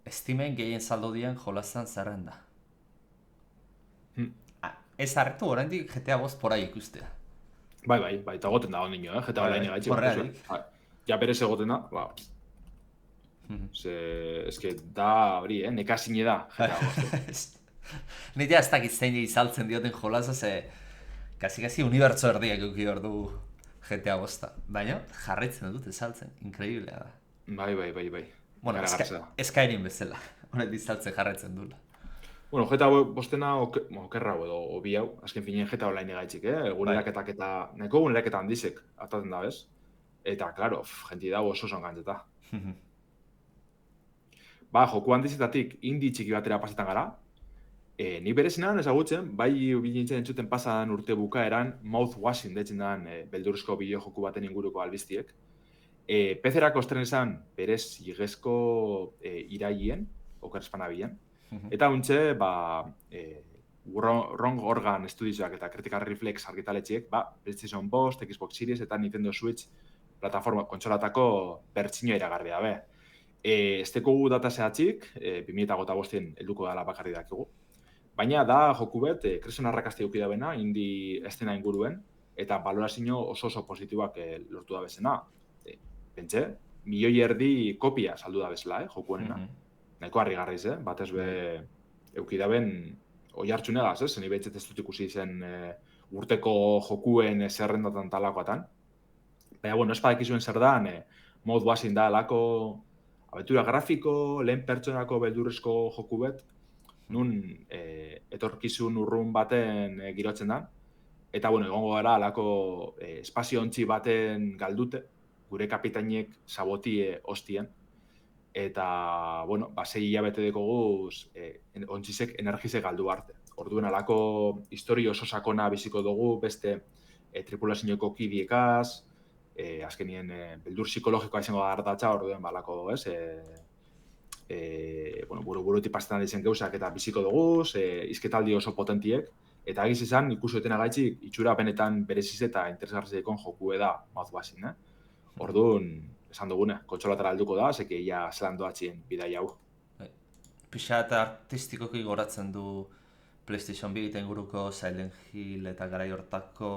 Steamen gehien saldo dien jolazan zerrenda. Ez harretu oraindik GTA 5 porai ikustea. Bai, eta goten da ondino, GTA Online gaitxe. Horregatik. Ja berez egoten da, eske da hori, nekazine da GTA 5. Nire ez dakit zein izaltzen dioten jolaza, ze kasi unibertso erdiak euki hor du GTA 5. Baina jarraitzen dut ezaltzen, inkreiblea da. Bai. Bueno, Skyrim bezala, horret izaltzen jarraitzen dula. Bueno, GTA 5 okerra edo obi hau, azken finien GTA Online gaitxik, eguneraketak eta nahiko eguneraketa handizek ataten da bez. Eta, klaro, jenti da oso gantzeta. Joku handizetatik indi txiki batera pasetan gara. Ni berezinan ezagutzen, bai bilintzen entzuten pasadan urte bukaeran mouthwashing detzen den beldurrezko bideo joku baten inguruko albiztiek. PC-erako estrenesan berez igezko iraien, okerespanabilen. Eta huntxe, Wrong Organ Studioak eta Critical Reflex argitaletxiek, PlayStation 5, Xbox Series eta Nintendo Switch plataforma kontsolatako bertsioa iragarri dabe. Ez dekogu data zehatzik, 2025en helduko dela bakarri dakigu. Baina da joku bet, kresen arrakazte eduki dabena, indi estena inguruen, eta balorazio oso positiboak lortu da bezena. Pentxe, 1,5 milioi kopia saldu da bezala, joku honena. Nahiko harrigarriz, batez be eduki daben oihartzunegaz, zeni behitzet ez dut ikusi zen urteko jokuen zerrendatan talakoatan. Baina, bueno, ez badakizuen zer da, mouthwashing da alako abentura grafiko, lehen pertsonako beldurrezko joku bet, nun etorkizun urrun baten girotzen da. Eta, bueno, egongo gara alako espazio ontzi baten galdute, gure kapitainek sabotie hostien. Eta, bueno, 6 hilabete dekoguz ontzizek energizek galdu arte. Orduen alako histori oso sakona biziko dugu, beste tripulazioko kidiekaz, azkenien beldur psikologikoa izango da hartatza, orduen balako, buru-burutik pasetan dizen gauzak eta biziko dugu, izketaldi oso potentiek, eta egiz izan, ikusuetena gaitxik, itxura benetan bereziz eta interesgarrizekon joku da mouthwashing, Orduan, esan dugune, kontsolatara alduko da, zeke ia zelan doatzien bidai hau. Pixat artistikoki goratzen du PlayStation 2 eta inguruko Silent Hill eta garai hortako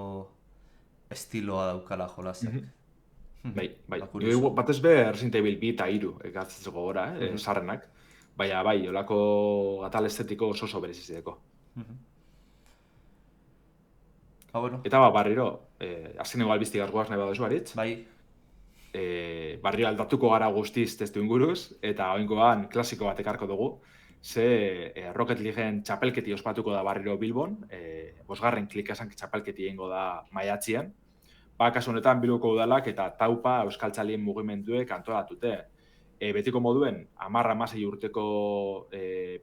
estiloa daukala jolazak. Bai. Kurioso. Batez be Resident Evil 2 eta 3 ekartzeko gora, sarrenak. Baina bai, olako atal estetiko oso berezizideko. Bueno. Eta barriro, azkeneko albiztik argoaz nahi badozu aritz. Bai. Barriro aldatuko gara guztiz testu inguruz, eta oingoan klasiko bat ekarko dugu. Ze Rocket Leagueen txapelketi ospatuko da barriro Bilbon, 5. klikasan txapelketi egingo da maiatzian. Kasu honetan Bilboko udalak eta Taupa euskaltzalien mugimenduek antolatute. Betiko moduen, 10-16 urteko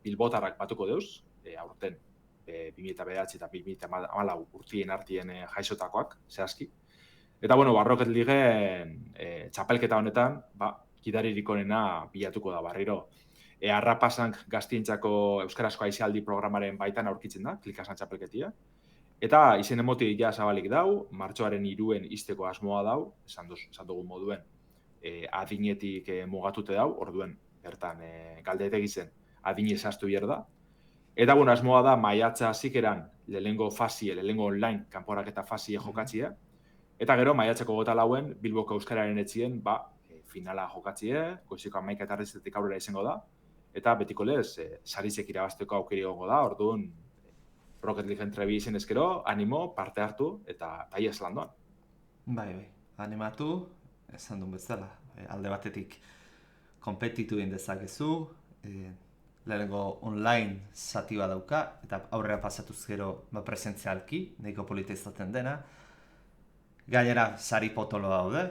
bilbotarrak batuko deuz, aurten 2009 eta 2014 urtien artien jaisotakoak, zehazki. Eta, Rocket Leagueen txapelketa honetan, gidaririk onena bilatuko da barriro. Arrapasank gaztientzako euskarazko aizealdi programaren baitan aurkitzen da, klikasan txapelketia. Eta izen emoti ja zabalik dau, martxoaren 3 izteko asmoa dau, esan dugun moduen, adinetik mugatute dau, orduen, bertan galdetegi zen adine zaztu bier da. Eta, asmoa da maiatza zikeran lehengo online kanporaketa fasie jokatzia. Eta gero, maiatzeko 24 Bilboko euskararen etzien, finala jokatzie, goiziko 11 eta errezetik aurrera izango da. Eta betiko lez, sarizek irabazteko aukeri gongo da, orduan, Rocket League entrebi izen ezkero, animo, parte hartu, eta taia zelan doan. Bai, animatu, esan duen bezala, alde batetik konpetitu egin dezakezu, lehenengo online zati bat dauka, eta aurrera pasatuz gero presentzialki, nahiko polita izaten dena. Gainera, sari potolo daude,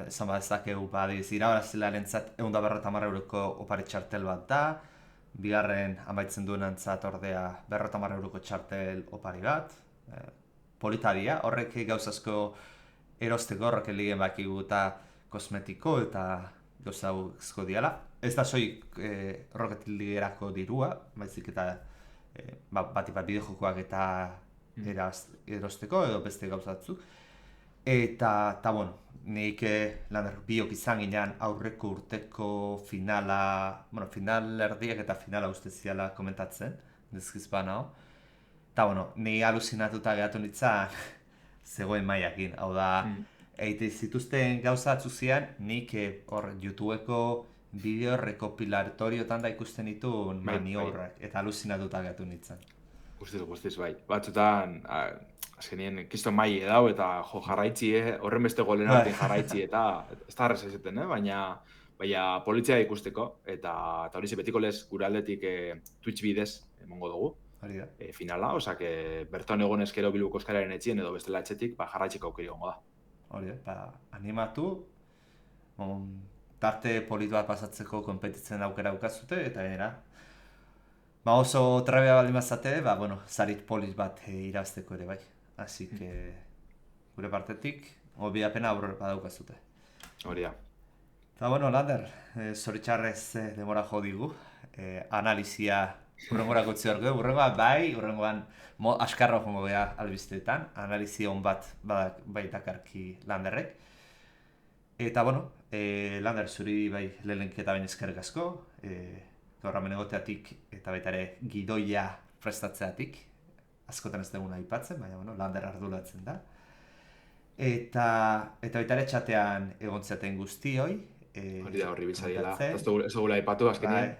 esan bat ezakegu, irabazilaren zat, 150 euroko opari txartel bat da, bigarren amaitzen duenantzat ordea 50 euroko txartel opari bat, polita dira, horrek gauzazko erosteko, Rocket Leagueen bakigu eta kosmetiko eta gauzazko diala. Ez da soik Rocket Leaguerako dirua, baizik eta bat bideojokoak eta erosteko edo beste gauzatzuk. Eta, nik biok izan ginean aurreko urteko finala, final erdiak eta finala usteziala komentatzen, dizkiz banao. Eta, ni aluzinatuta gehatu nintzen zegoen maiakin, hau da, eite zituzten gauzatzu zian, nik hor YouTubeko bideo rekopilatoriotan da ikusten ditu maniobrak, eta aluzinatuta gehatu nintzen. Guztiz, bai. Batzutan, azkenien, kiston mai edau eta jarraitzi, horren beste golen artin jarraitzi eta ez da arreza izaten, baina politzia ikusteko eta hori betiko lez gure aldetik Twitch bidez emongo dugu. Finala, osak berton egon ezkero Bilboko euskararen etxien edo bestela etxetik jarraitzeko aukeri gongo da. Hori, animatu, tarte polit bat pasatzeko konpetitzen aukera aukazute eta gainera. Oso trebea baldin bazate, zarit polit bat irabazteko ere bai. Así que, gure partetik, obiapena aurrera badaukazute. Hori da. Eta, Lander, zoritxarrez demora jo digu. Analizia urrengorako utzi hor urrengoan bai, urrengoan askarra jongo geha albizteetan. Analizia hon bat baitakarki Landerrek. Eta, Lander, zuri bai lehelenketa bain eskerrik asko. Gaur hemen egoteatik eta baita ere gidoia prestatzeatik. Askotan ez duguna aipatzen, baina Lander arduratzen da. Eta baita ere txatean egontzaten guztioi. Hori da horri biltzadiela, ez dugula aipatu azkenien.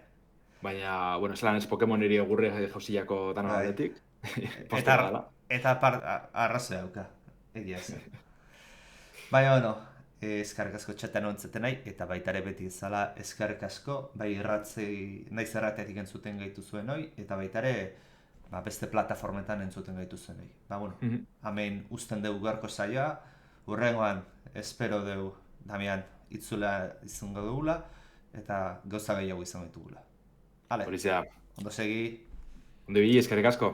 Baina, zelan ez Pokemoneri egurre jauzilako danon aldetik. Eta arrazoi dauka, egia zen. Baina, eskerrik asko txatean ontzeten nahi, eta baita ere beti ezala eskerrik asko, bai naiz errateatik entzuten gaitu zuen hoi, eta baita ere beste plataformetan entzuten gaitu zuen hoi. Hemen usten dugu gaurko saioa, urrengoan espero dugu, Damian, itzula izango dugula, eta gauza gehiago izango ditugula. Hori zea. Ondo segi. Ondo bi, eskerrik asko.